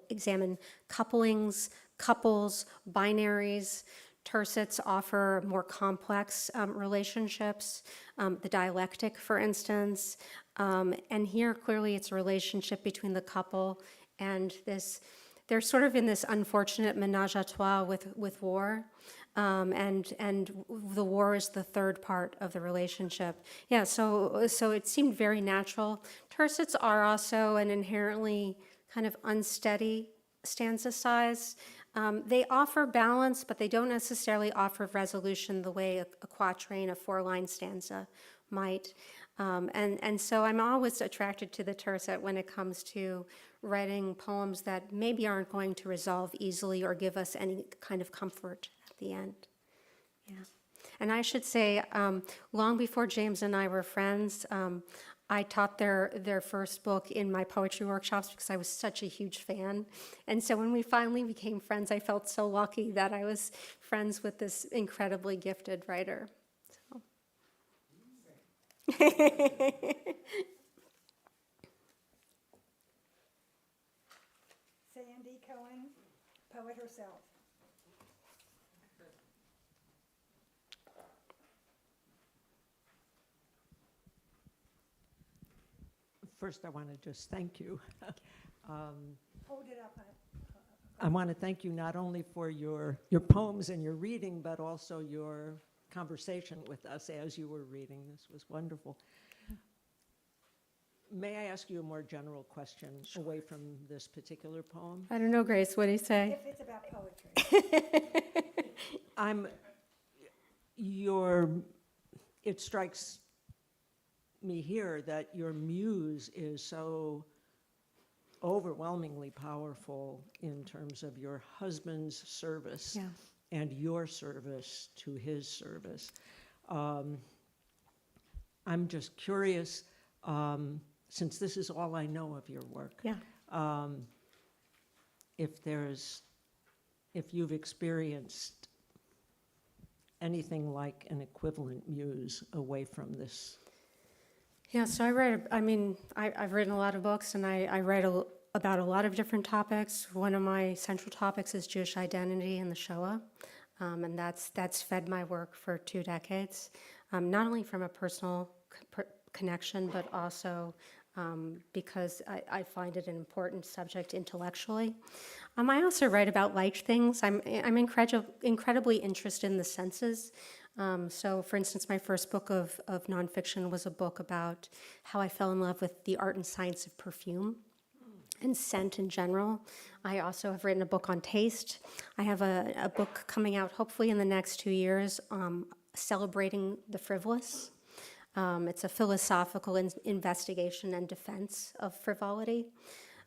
examine couplings, couples, binaries. Tercets offer more complex relationships, the dialectic, for instance. And here, clearly, it's a relationship between the couple and this. They're sort of in this unfortunate menage a trois with war. And the war is the third part of the relationship. Yeah, so it seemed very natural. Tercets are also an inherently kind of unsteady stanza size. They offer balance, but they don't necessarily offer resolution the way a quatrain, a four-line stanza might. And so I'm always attracted to the tercet when it comes to writing poems that maybe aren't going to resolve easily or give us any kind of comfort at the end. Yeah. And I should say, long before James and I were friends, I taught their first book in my poetry workshops because I was such a huge fan. And so when we finally became friends, I felt so lucky that I was friends with this incredibly gifted writer. So. Sandy Cohen, poet herself. First, I want to just thank you. Hold it up. I want to thank you not only for your poems and your reading, but also your conversation with us as you were reading. This was wonderful. May I ask you a more general question away from this particular poem? I don't know, Grace, what do you say? If it's about poetry. It strikes me here that your muse is so overwhelmingly powerful in terms of your husband's service Yeah. and your service to his service. I'm just curious, since this is all I know of your work, Yeah. if you've experienced anything like an equivalent muse away from this. Yeah, so I've written a lot of books, and I write about a lot of different topics. One of my central topics is Jewish identity and the Shoah, and that's fed my work for 2 decades, not only from a personal connection, but also because I find it an important subject intellectually. I also write about light things. I'm incredibly interested in the senses. So, for instance, my first book of nonfiction was a book about how I fell in love with the art and science of perfume and scent in general. I also have written a book on taste. I have a book coming out hopefully in the next 2 years celebrating the frivolous. It's a philosophical investigation and defense of frivolity.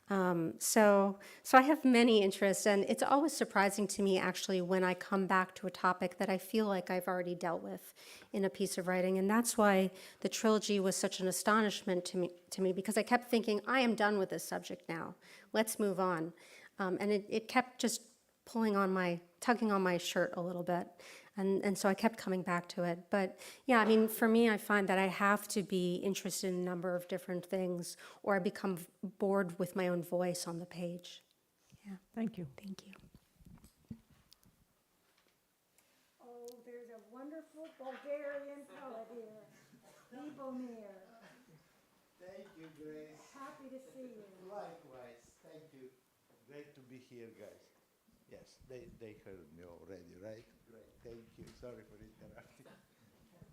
So I have many interests, and it's always surprising to me, actually, when I come back to a topic that I feel like I've already dealt with in a piece of writing, and that's why the trilogy was such an astonishment to me, because I kept thinking, I am done with this subject now. Let's move on. And it kept just tugging on my shirt a little bit. And so I kept coming back to it. But yeah, for me, I find that I have to be interested in a number of different things, or I become bored with my own voice on the page. Yeah, Thank you. thank you. Oh, there's a wonderful Bulgarian poet here, Libomir. Thank you, Grace. Happy to see you. Likewise. Thank you. Great to be here, guys. Yes, they heard me already, right? Great. Thank you. Sorry for interrupting.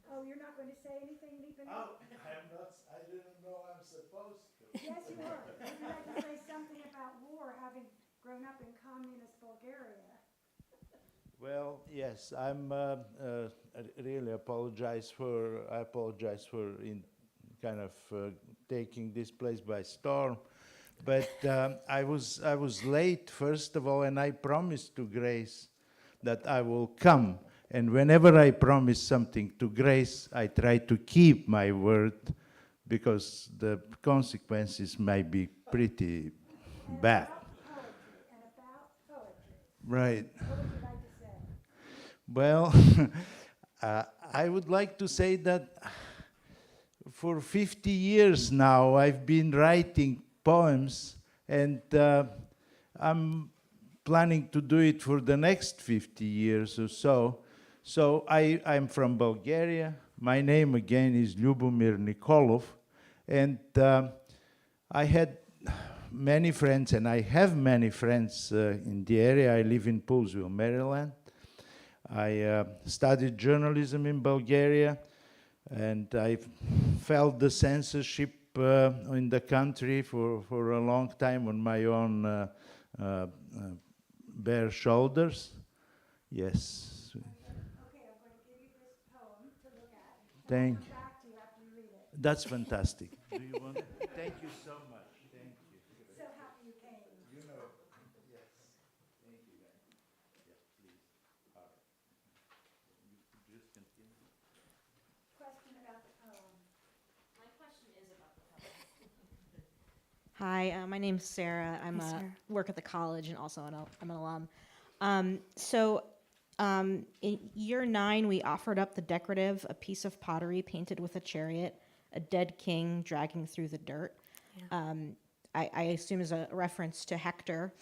Oh, you're not going to say anything, Libomir? Oh, I'm not. I didn't know I'm supposed to. Yes, you are. Would you like to say something about war, having grown up in communist Bulgaria? Well, yes, I'm really apologize for in kind of taking this place by storm. But I was late, first of all, and I promised to Grace that I will come. And whenever I promise something to Grace, I try to keep my word, because the consequences might be pretty bad. About poetry. Right. What would you like to say? Well, I would like to say that for 50 years now, I've been writing poems, and I'm planning to do it for the next 50 years or so. So I'm from Bulgaria. My name again is Ljubomir Nikolov, and I had many friends, and I have many friends in the area. I live in Poolesville, Maryland. I studied journalism in Bulgaria, and I felt the censorship in the country for a long time on my own bare shoulders. Yes. Okay, I'm going to give you this poem to look at. Thank I'll you. come back to you after you read it. That's fantastic. Do you want? Thank you so much. Thank you. So happy you came. You know, yes. Thank you, guys. Yeah, please. All right. You could just continue. Question about the poem. My question is about the poem. Hi, my name's Sarah. Hi, Sarah. Work at the college and also I'm an alum. In year 9, we offered up the decorative, a piece of pottery painted with a chariot, a dead king dragging through the dirt. Yeah. I assume is a reference to Hector.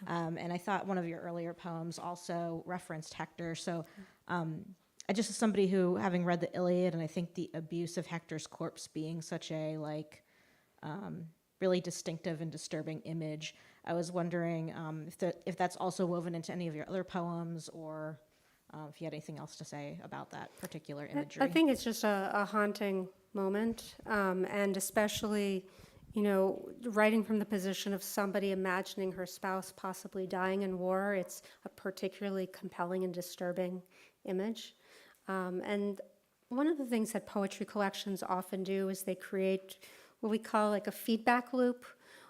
And I thought one of your earlier poems also referenced Hector. So I just, as somebody who, having read the Iliad, and I think the abuse of Hector's corpse being such a really distinctive and disturbing image, I was wondering if that's also woven into any of your other poems, or if you had anything else to say about that particular imagery. I think it's just a haunting moment, and especially, writing from the position of somebody imagining her spouse possibly dying in war, it's a particularly compelling and disturbing image. And one of the things that poetry collections often do is they create what we call like a feedback loop,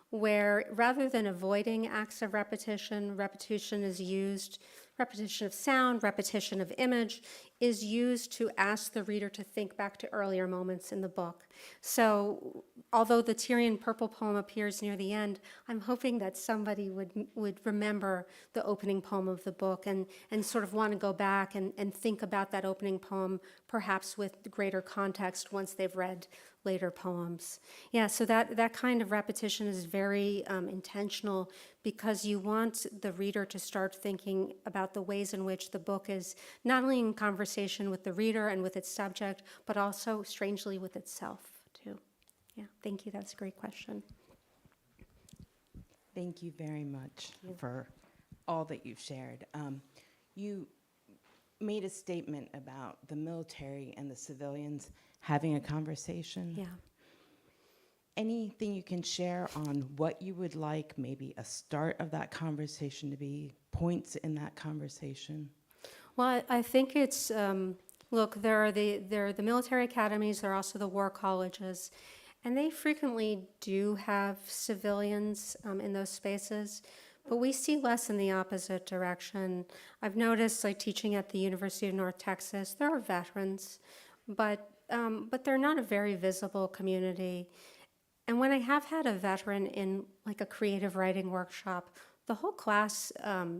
where rather than avoiding acts of repetition, repetition of sound, repetition of image is used to ask the reader to think back to earlier moments in the book. So although the Tyrian Purple poem appears near the end, I'm hoping that somebody would remember the opening poem of the book and sort of want to go back and think about that opening poem, perhaps with greater context once they've read later poems. Yeah, so that kind of repetition is very intentional, because you want the reader to start thinking about the ways in which the book is not only in conversation with the reader and with its subject, but also, strangely, with itself, too. Yeah, thank you. That's a great question. Thank you very much for all that you've shared. You made a statement about the military and the civilians having a conversation. Yeah. Anything you can share on what you would like maybe a start of that conversation to be, points in that conversation? Well, I think it's, look, there are the military academies, there are also the war colleges, and they frequently do have civilians in those spaces, but we see less in the opposite direction. I've noticed, like teaching at the University of North Texas, there are veterans, but they're not a very visible community. And when I have had a veteran in like a creative writing workshop, the whole class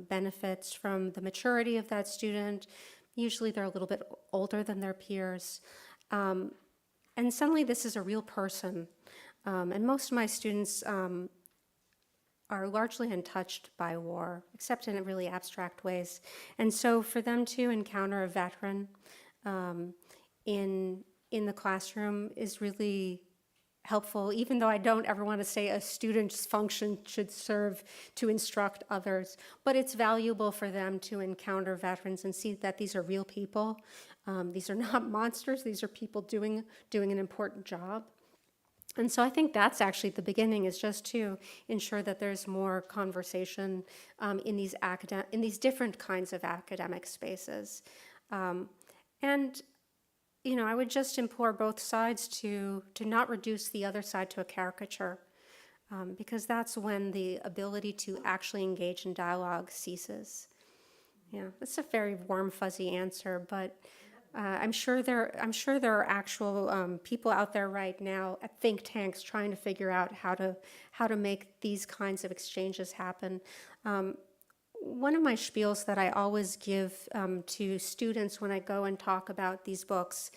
benefits from the maturity of that student. Usually they're a little bit older than their peers. And suddenly this is a real person. And most of my students are largely untouched by war, except in really abstract ways. And so for them to encounter a veteran in the classroom is really helpful, even though I don't ever want to say a student's function should serve to instruct others. But it's valuable for them to encounter veterans and see that these are real people. These are not monsters. These are people doing an important job. And so I think that's actually the beginning, is just to ensure that there's more conversation in these different kinds of academic spaces. And I would just implore both sides to not reduce the other side to a caricature, because that's when the ability to actually engage in dialogue ceases. Yeah, that's a very warm, fuzzy answer, but I'm sure there are actual people out there right now at think tanks trying to figure out how to make these kinds of exchanges happen. One of my spiels that I always give to students when I go and talk about these books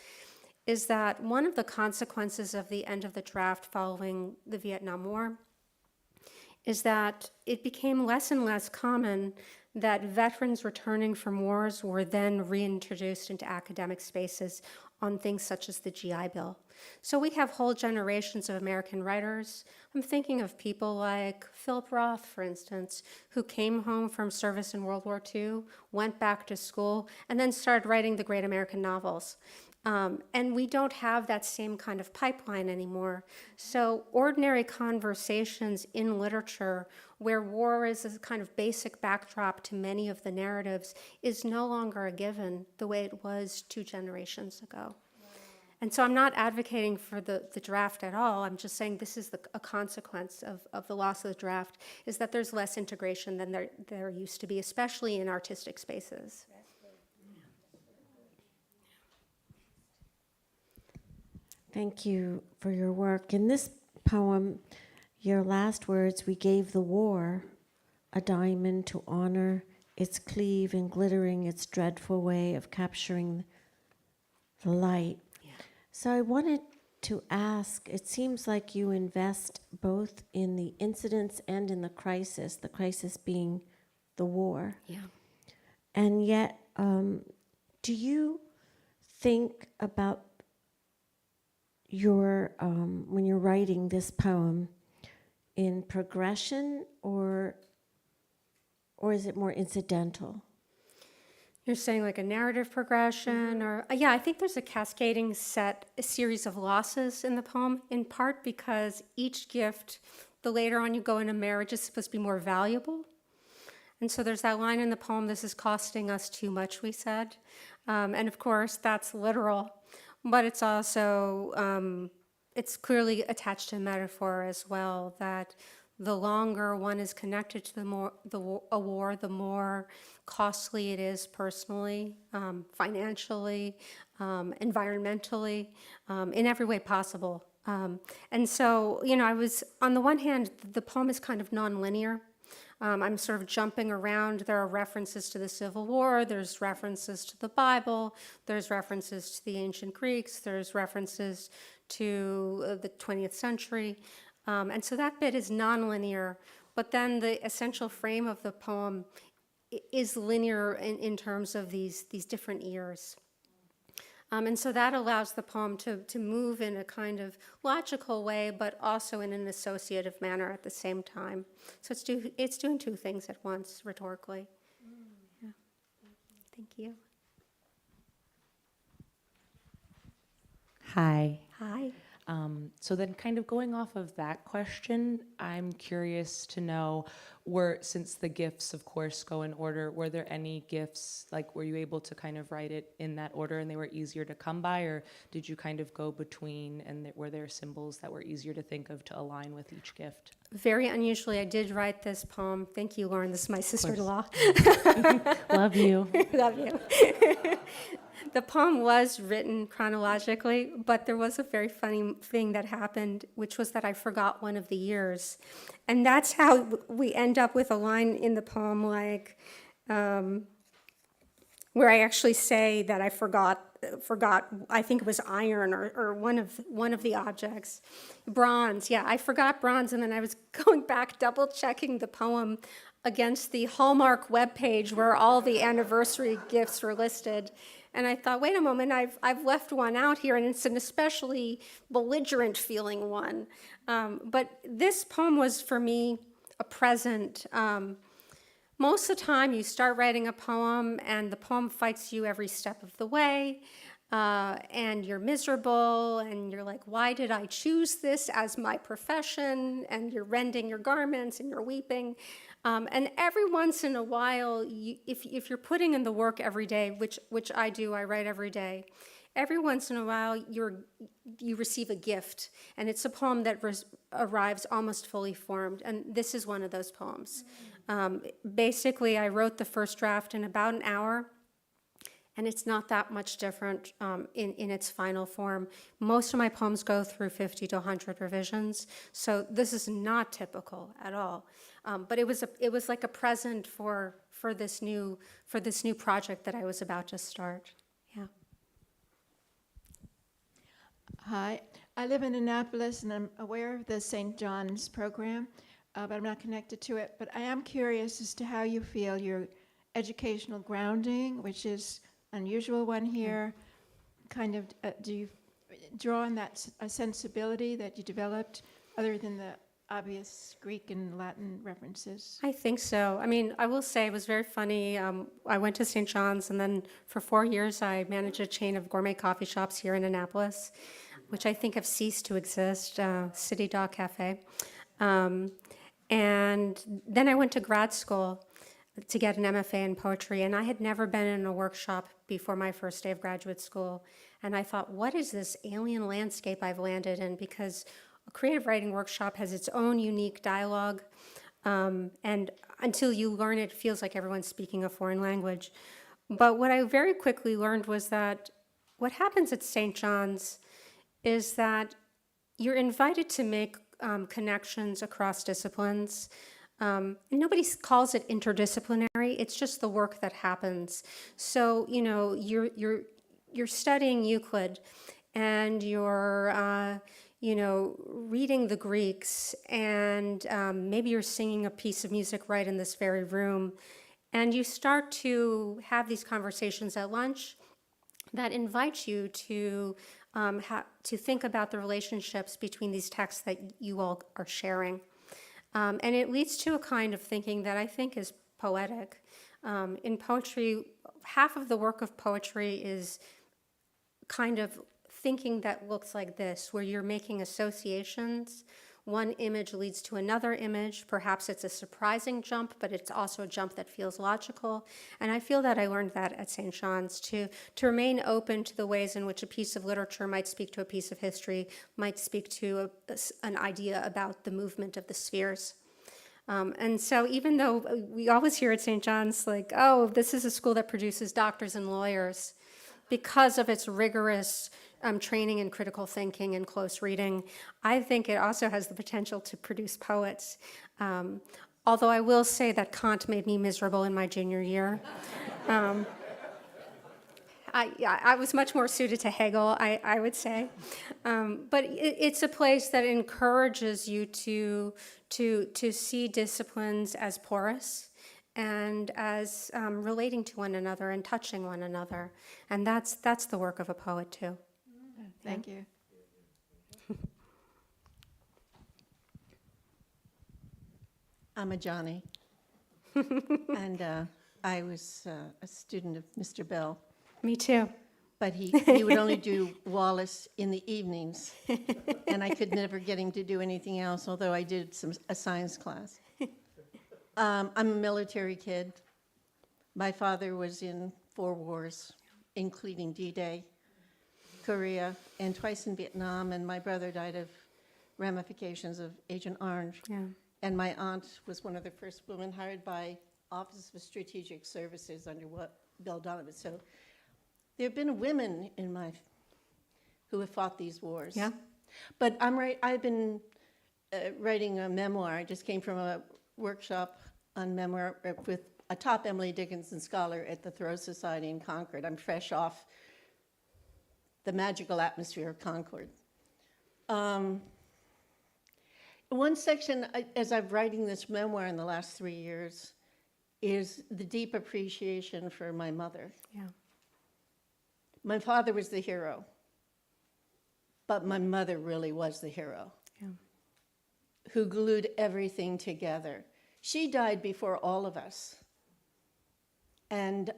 is that one of the consequences of the end of the draft following the Vietnam War is that it became less and less common that veterans returning from wars were then reintroduced into academic spaces on things such as the GI Bill. So we have whole generations of American writers. I'm thinking of people like Philip Roth, for instance, who came home from service in World War II, went back to school, and then started writing the great American novels. And we don't have that same kind of pipeline anymore. So ordinary conversations in literature where war is a kind of basic backdrop to many of the narratives is no longer a given the way it was 2 generations ago. And so I'm not advocating for the draft at all. I'm just saying this is a consequence of the loss of the draft, is that there's less integration than there used to be, especially in artistic spaces. Thank you for your work. In this poem, your last words, "We gave the war a diamond to honor its cleave and glittering, its dreadful way of capturing the light." Yeah. So I wanted to ask, it seems like you invest both in the incidents and in the crisis being the war. Yeah. And yet, do you think about your when you're writing this poem in progression, or is it more incidental? You're saying like a narrative progression, or yeah, I think there's a cascading a series of losses in the poem, in part because each gift, the later on you go in a marriage, is supposed to be more valuable. And so there's that line in the poem, "This is costing us too much," we said. And of course, that's literal, but it's also, it's clearly attached to metaphor as well, that the longer one is connected to a war, the more costly it is personally, financially, environmentally, in every way possible. And so, I was, on the one hand, the poem is kind of nonlinear. I'm sort of jumping around. There are references to the Civil War, there's references to the Bible, there's references to the ancient Greeks, there's references to the 20th century. And so that bit is nonlinear, but then the essential frame of the poem is linear in terms of these different ears. And so that allows the poem to move in a kind of logical way, but also in an associative manner at the same time. So it's doing two things at once, rhetorically. Yeah. Thank you. Hi. Hi. So then kind of going off of that question, I'm curious to know, since the gifts, of course, go in order, were there any gifts, like were you able to kind of write it in that order and they were easier to come by, or did you kind of go between, and were there symbols that were easier to think of to align with each gift? Very unusually, I did write this poem. Thank you, Lauren. This is my sister-in-law. Love you. Love you. The poem was written chronologically, but there was a very funny thing that happened, which was that I forgot one of the years. And that's how we end up with a line in the poem like, where I actually say that I forgot, I think it was iron or one of the objects. Bronze, yeah, I forgot bronze, and then I was going back, double checking the poem against the Hallmark webpage where all the anniversary gifts were listed. And I thought, wait a moment, I've left one out here, and it's an especially belligerent feeling one. But this poem was, for me, a present. Most of the time, you start writing a poem, and the poem fights you every step of the way, and you're miserable, and you're like, why did I choose this as my profession? And you're rending your garments, and you're weeping. And every once in a while, if you're putting in the work every day, which I do, I write every day, every once in a while you receive a gift, and it's a poem that arrives almost fully formed, and this is one of those poems. Basically, I wrote the first draft in about an hour, and it's not that much different in its final form. Most of my poems go through 50 to 100 revisions, so this is not typical at all. But it was like a present for this new project that I was about to start. Yeah. Hi, I live in Annapolis, and I'm aware of the St. John's program, but I'm not connected to it. But I am curious as to how you feel your educational grounding, which is unusual one here, kind of, do you draw on that a sensibility that you developed other than the obvious Greek and Latin references? I think so. I mean, I will say it was very funny. I went to St. John's, and then for 4 years I managed a chain of gourmet coffee shops here in Annapolis, which I think have ceased to exist, City Dog Cafe. And then I went to grad school to get an MFA in poetry, and I had never been in a workshop before my first day of graduate school. And I thought, what is this alien landscape I've landed in? Because a creative writing workshop has its own unique dialogue, and until you learn it, it feels like everyone's speaking a foreign language. But what I very quickly learned was that what happens at St. John's is that you're invited to make connections across disciplines. And nobody calls it interdisciplinary. It's just the work that happens. So you're studying Euclid, and you're reading the Greeks, and maybe you're singing a piece of music right in this very room, and you start to have these conversations at lunch that invite you to think about the relationships between these texts that you all are sharing. And it leads to a kind of thinking that I think is poetic. In poetry, half of the work of poetry is kind of thinking that looks like this, where you're making associations. One image leads to another image. Perhaps it's a surprising jump, but it's also a jump that feels logical. And I feel that I learned that at St. John's, to remain open to the ways in which a piece of literature might speak to a piece of history, might speak to an idea about the movement of the spheres. And so even though we always hear at St. John's, like, oh, this is a school that produces doctors and lawyers, because of its rigorous training in critical thinking and close reading, I think it also has the potential to produce poets. Although I will say that Kant made me miserable in my junior year. I was much more suited to Hegel, I would say. But it's a place that encourages you to see disciplines as porous and as relating to one another and touching one another. And that's the work of a poet, too. Thank you. I'm a Johnny. And I was a student of Mr. Bell, Me too. but he would only do Wallace in the evenings. And I could never get him to do anything else, although I did a science class. I'm a military kid. My father was in 4 wars, including D-Day, Korea, and twice in Vietnam, and my brother died of ramifications of Agent Orange. Yeah. And my aunt was one of the first women hired by Office of Strategic Services under Bill Donovan. So there have been women in who have fought these wars. Yeah. But I've been writing a memoir. I just came from a workshop on memoir with a top Emily Dickinson scholar at the Thoreau Society in Concord. I'm fresh off the magical atmosphere of Concord. One section, as I'm writing this memoir in the last 3 years, is the deep appreciation for my mother. Yeah. My father was the hero, but my mother really was the hero, Yeah. who glued everything together. She died before all of us. And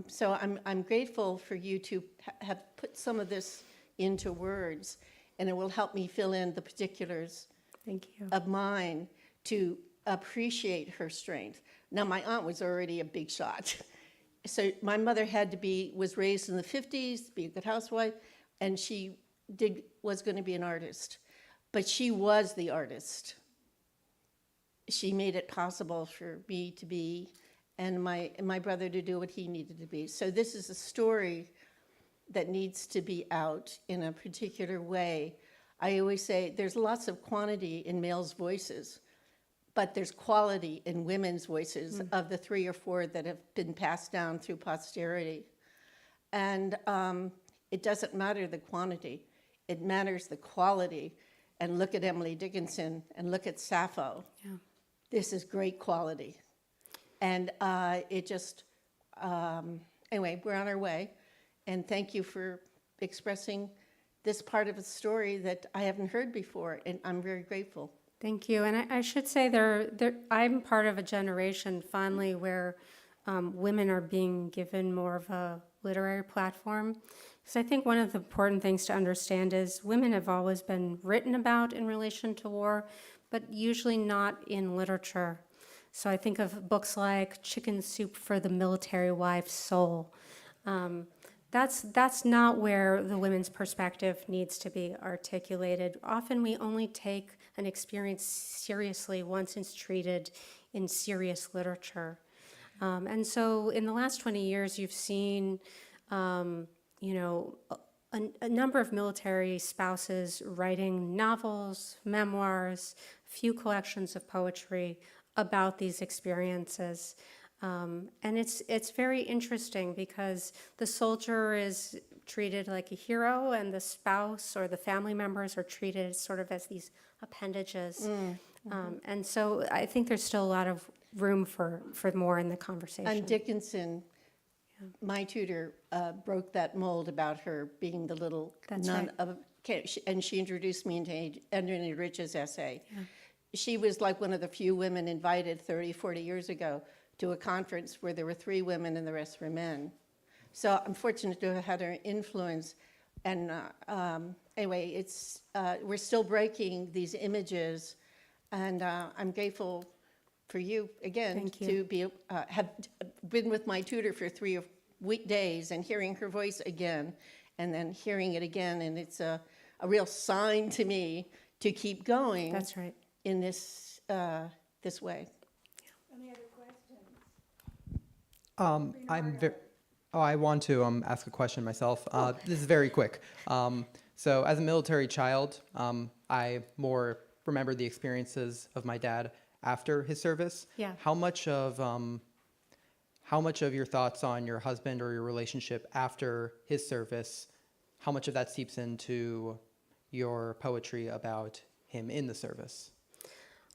so I'm grateful for you to have put some of this into words, and it will help me fill in the particulars Thank you. of mine to appreciate her strength. Now, my aunt was already a big shot. So my mother was raised in the 50s, to be a good housewife, and she was going to be an artist. But she was the artist. She made it possible for me to be, and my brother to do what he needed to be. So this is a story that needs to be out in a particular way. I always say there's lots of quantity in males' voices, but there's quality in women's voices of the 3 or 4 that have been passed down through posterity. And it doesn't matter the quantity, it matters the quality. And look at Emily Dickinson and look at Sappho. Yeah. This is great quality. And anyway, we're on our way. And thank you for expressing this part of a story that I haven't heard before, and I'm very grateful. Thank you. And I should say I'm part of a generation finally where women are being given more of a literary platform. Because I think one of the important things to understand is women have always been written about in relation to war, but usually not in literature. So I think of books like Chicken Soup for the Military Wife's Soul. That's not where the women's perspective needs to be articulated. Often we only take an experience seriously once it's treated in serious literature. And so in the last 20 years, you've seen, a number of military spouses writing novels, memoirs, a few collections of poetry about these experiences. And it's very interesting because the soldier is treated like a hero and the spouse or the family members are treated sort of as these appendages. And so I think there's still a lot of room for more in the conversation. And Dickinson, my tutor, broke that mold about her being the little That's nun right. and she introduced me into Anthony Rich's essay. Yeah. She was like one of the few women invited 30, 40 years ago to a conference where there were 3 women and the rest were men. So I'm fortunate to have had her influence. And anyway, we're still breaking these images, and I'm grateful for you again Thank you. to be have been with my tutor for 3 days and hearing her voice again, and then hearing it again, and it's a real sign to me to keep going. That's right. In this this way. Any other questions? I want to ask a question myself. This is very quick. So as a military child, I more remember the experiences of my dad after his service. Yeah. How much of your thoughts on your husband or your relationship after his service, how much of that seeps into your poetry about him in the service?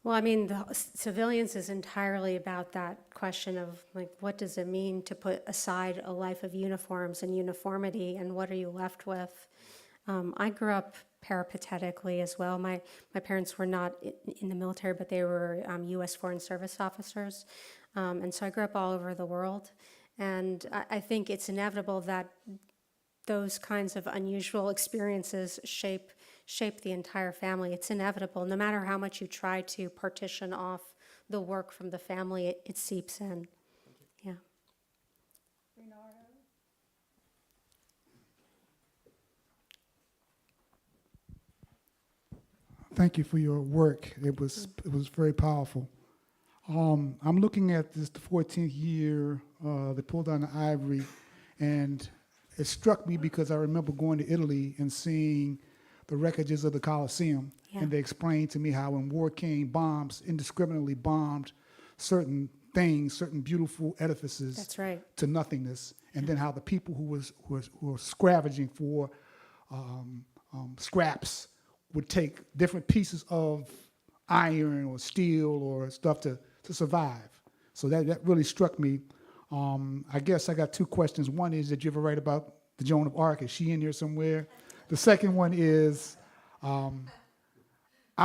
Well, I mean, the civilians is entirely about that question of, like, what does it mean to put aside a life of uniforms and uniformity, and what are you left with? I grew up peripatetically as well. My parents were not in the military, but they were U.S. Foreign Service officers. And so I grew up all over the world. And I think it's inevitable that those kinds of unusual experiences shape the entire family. It's inevitable. No matter how much you try to partition off the work from the family, it seeps in. Yeah. Thank you for your work. It was very powerful. I'm looking at this the 14th year. They pulled down the ivory, and it struck me because I remember going to Italy and seeing the wreckages of the Colosseum, and they explained to me how when war came, bombs indiscriminately bombed certain things, certain beautiful edifices. That's right. To nothingness, and then how the people who were scavenging for scraps would take different pieces of iron or steel or stuff to survive. So that really struck me. I guess I got 2 questions. One is, did you ever write about the Joan of Arc? Is she in here somewhere? The second one is, I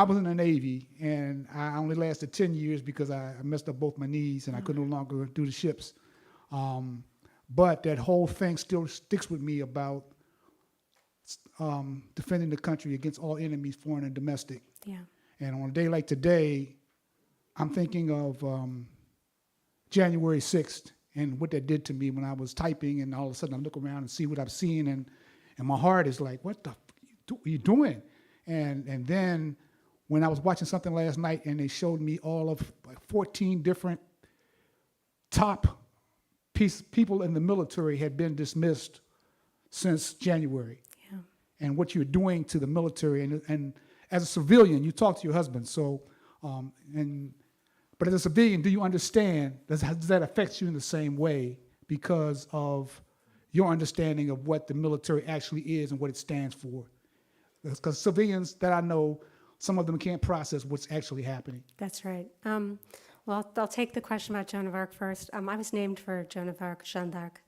was in the Navy, and I only lasted 10 years because I messed up both my knees, and I could no longer do the ships. But that whole thing still sticks with me about defending the country against all enemies, foreign and domestic. Yeah. And on a day like today, I'm thinking of January 6th and what that did to me when I was typing, and all of a sudden I look around and see what I'm seeing, and my heart is like, what the are you doing? And then when I was watching something last night and they showed me all of like 14 different top people in the military had been dismissed since January. Yeah. And what you're doing to the military, and as a civilian, you talk to your husband. So, but as a civilian, do you understand? Does that affect you in the same way because of your understanding of what the military actually is and what it stands for? Because civilians that I know, some of them can't process what's actually happening. That's right. Well, I'll take the question about Joan of Arc first. I was named for Joan of Arc, Jeanne d'Arc.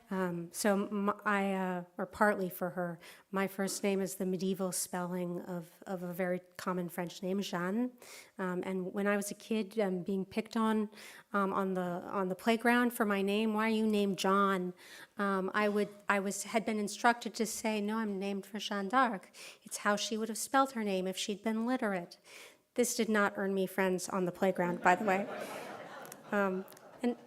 Or partly for her. My first name is the medieval spelling of a very common French name, Jeanne. And when I was a kid, being picked on the playground for my name, why are you named John? Had been instructed to say, no, I'm named for Jeanne d'Arc. It's how she would have spelled her name if she'd been literate. This did not earn me friends on the playground, by the way.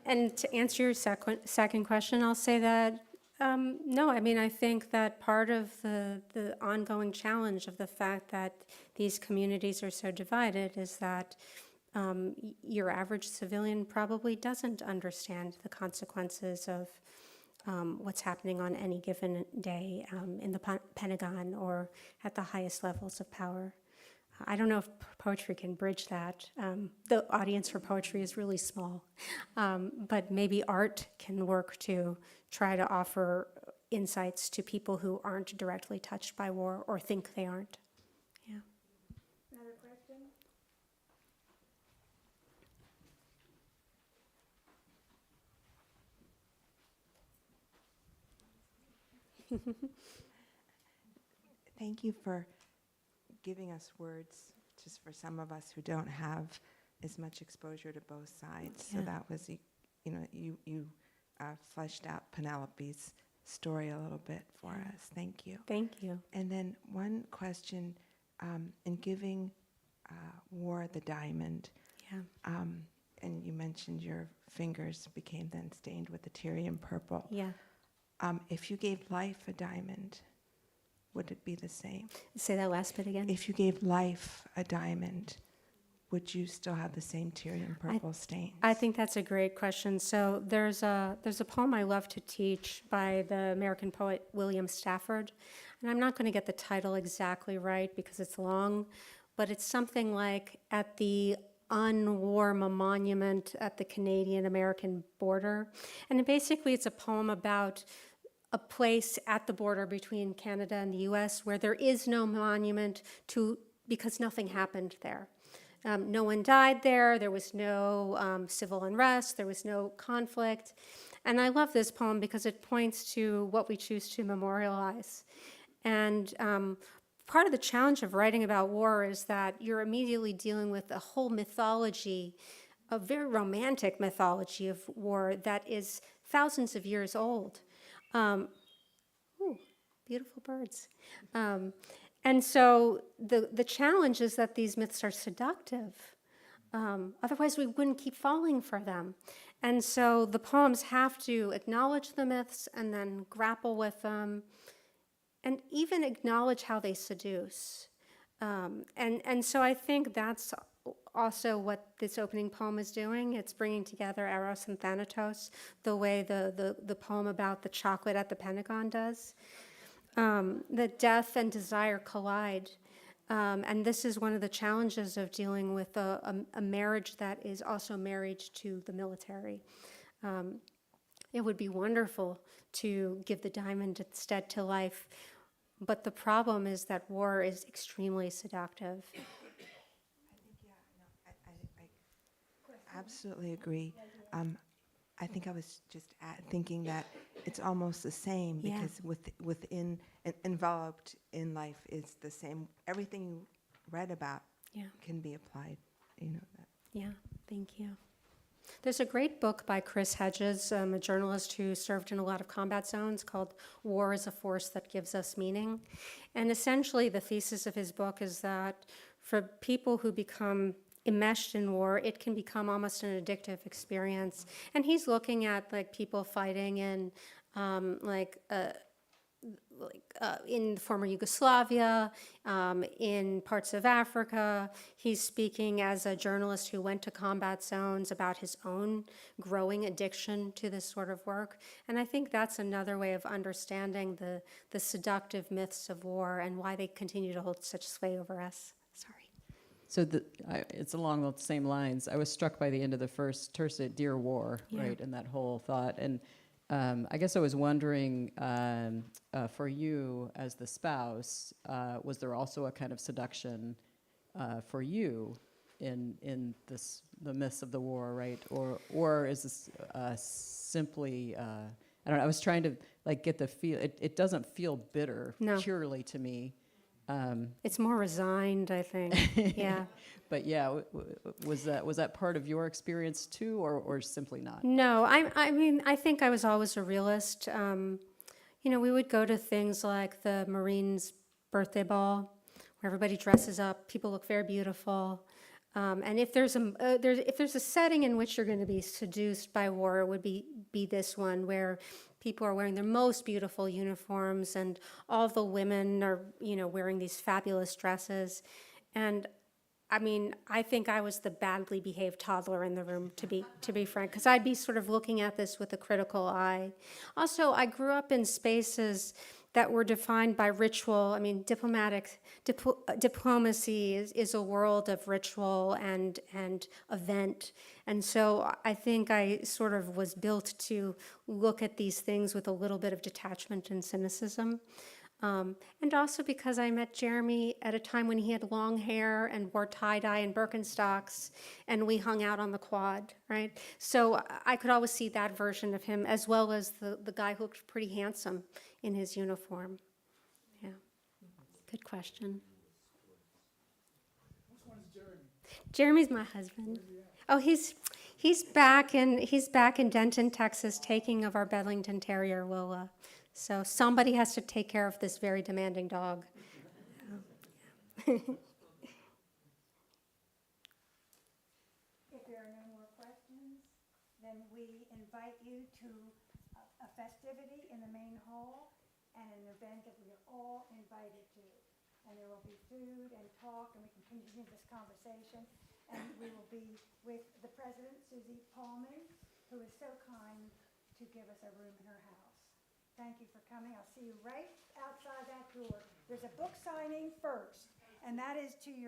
And to answer your second question, I'll say that, no, I mean, I think that part of the ongoing challenge of the fact that these communities are so divided is that your average civilian probably doesn't understand the consequences of what's happening on any given day in the Pentagon or at the highest levels of power. I don't know if poetry can bridge that. The audience for poetry is really small, but maybe art can work to try to offer insights to people who aren't directly touched by war or think they aren't. Yeah. Another question? Thank you for giving us words, just for some of us who don't have as much exposure to both sides. Yeah. So that was, you fleshed out Penelope's story a little bit for us. Thank you. Thank you. And then one question, in giving War the diamond, Yeah. and you mentioned your fingers became then stained with the Tyrian purple. Yeah. If you gave life a diamond, would it be the same? Say that last bit again. If you gave life a diamond, would you still have the same Tyrian purple stains? I think that's a great question. So there's a poem I love to teach by the American poet William Stafford, and I'm not going to get the title exactly right because it's long, but it's something like "At the Unwar Monument at the Canadian-American border," and basically it's a poem about a place at the border between Canada and the U.S. where there is no monument to because nothing happened there. No one died there. There was no civil unrest. There was no conflict. And I love this poem because it points to what we choose to memorialize. And part of the challenge of writing about war is that you're immediately dealing with a whole mythology, a very romantic mythology of war that is thousands of years old. Ooh, beautiful birds. And so the challenge is that these myths are seductive. Otherwise, we wouldn't keep falling for them. And so the poems have to acknowledge the myths and then grapple with them and even acknowledge how they seduce. And so I think that's also what this opening poem is doing. It's bringing together Eros and Thanatos the way the poem about the chocolate at the Pentagon does. That death and desire collide. And this is one of the challenges of dealing with a marriage that is also marriage to the military. It would be wonderful to give the diamond instead to life, but the problem is that war is extremely seductive. I absolutely agree. I think I was just thinking that it's almost the same Yeah. because within enveloped in life is the same. Everything you read about Yeah. can be applied. You know that. Yeah, thank you. There's a great book by Chris Hedges, a journalist who served in a lot of combat zones, called War is a Force That Gives Us Meaning. And essentially the thesis of his book is that for people who become enmeshed in war, it can become almost an addictive experience. And he's looking at like people fighting in in former Yugoslavia, in parts of Africa. He's speaking as a journalist who went to combat zones about his own growing addiction to this sort of work. And I think that's another way of understanding the seductive myths of war and why they continue to hold such sway over us. Sorry. So it's along the same lines. I was struck by the end of the first tercet, Dear War, Yeah. right, and that whole thought. And I guess I was wondering, for you as the spouse, was there also a kind of seduction for you in the myths of the war, right? Or is this simply? I don't know. I was trying to get the feel. It doesn't feel bitter purely to me. It's more resigned, I think. Yeah. But yeah, was that part of your experience too, or simply not? No, I mean, I think I was always a realist. We would go to things like the Marines' birthday ball, where everybody dresses up, people look very beautiful. And if there's a setting in which you're going to be seduced by war, it would be this one where people are wearing their most beautiful uniforms and all the women are, wearing these fabulous dresses. And I mean, I think I was the badly behaved toddler in the room, to be frank, because I'd be sort of looking at this with a critical eye. Also, I grew up in spaces that were defined by ritual. I mean, diplomacy is a world of ritual and event. And so I think I sort of was built to look at these things with a little bit of detachment and cynicism. And also because I met Jeremy at a time when he had long hair and wore tie-dye and Birkenstocks, and we hung out on the quad, right? So I could always see that version of him, as well as the guy who looked pretty handsome in his uniform. Yeah, good question. Which one is Jeremy? Jeremy's my husband. Oh, he's back in Denton, Texas, taking of our Bedlington Terrier, Lola. So somebody has to take care of this very demanding dog. If there are no more questions, then we invite you to a festivity in the main hall and an event that we are all invited to. And there will be food and talk, and we can continue this conversation. And we will be with the president, Susie Paulman, who is so kind to give us a room in her house. Thank you for coming. I'll see you right outside that door. There's a book signing first, and that is to your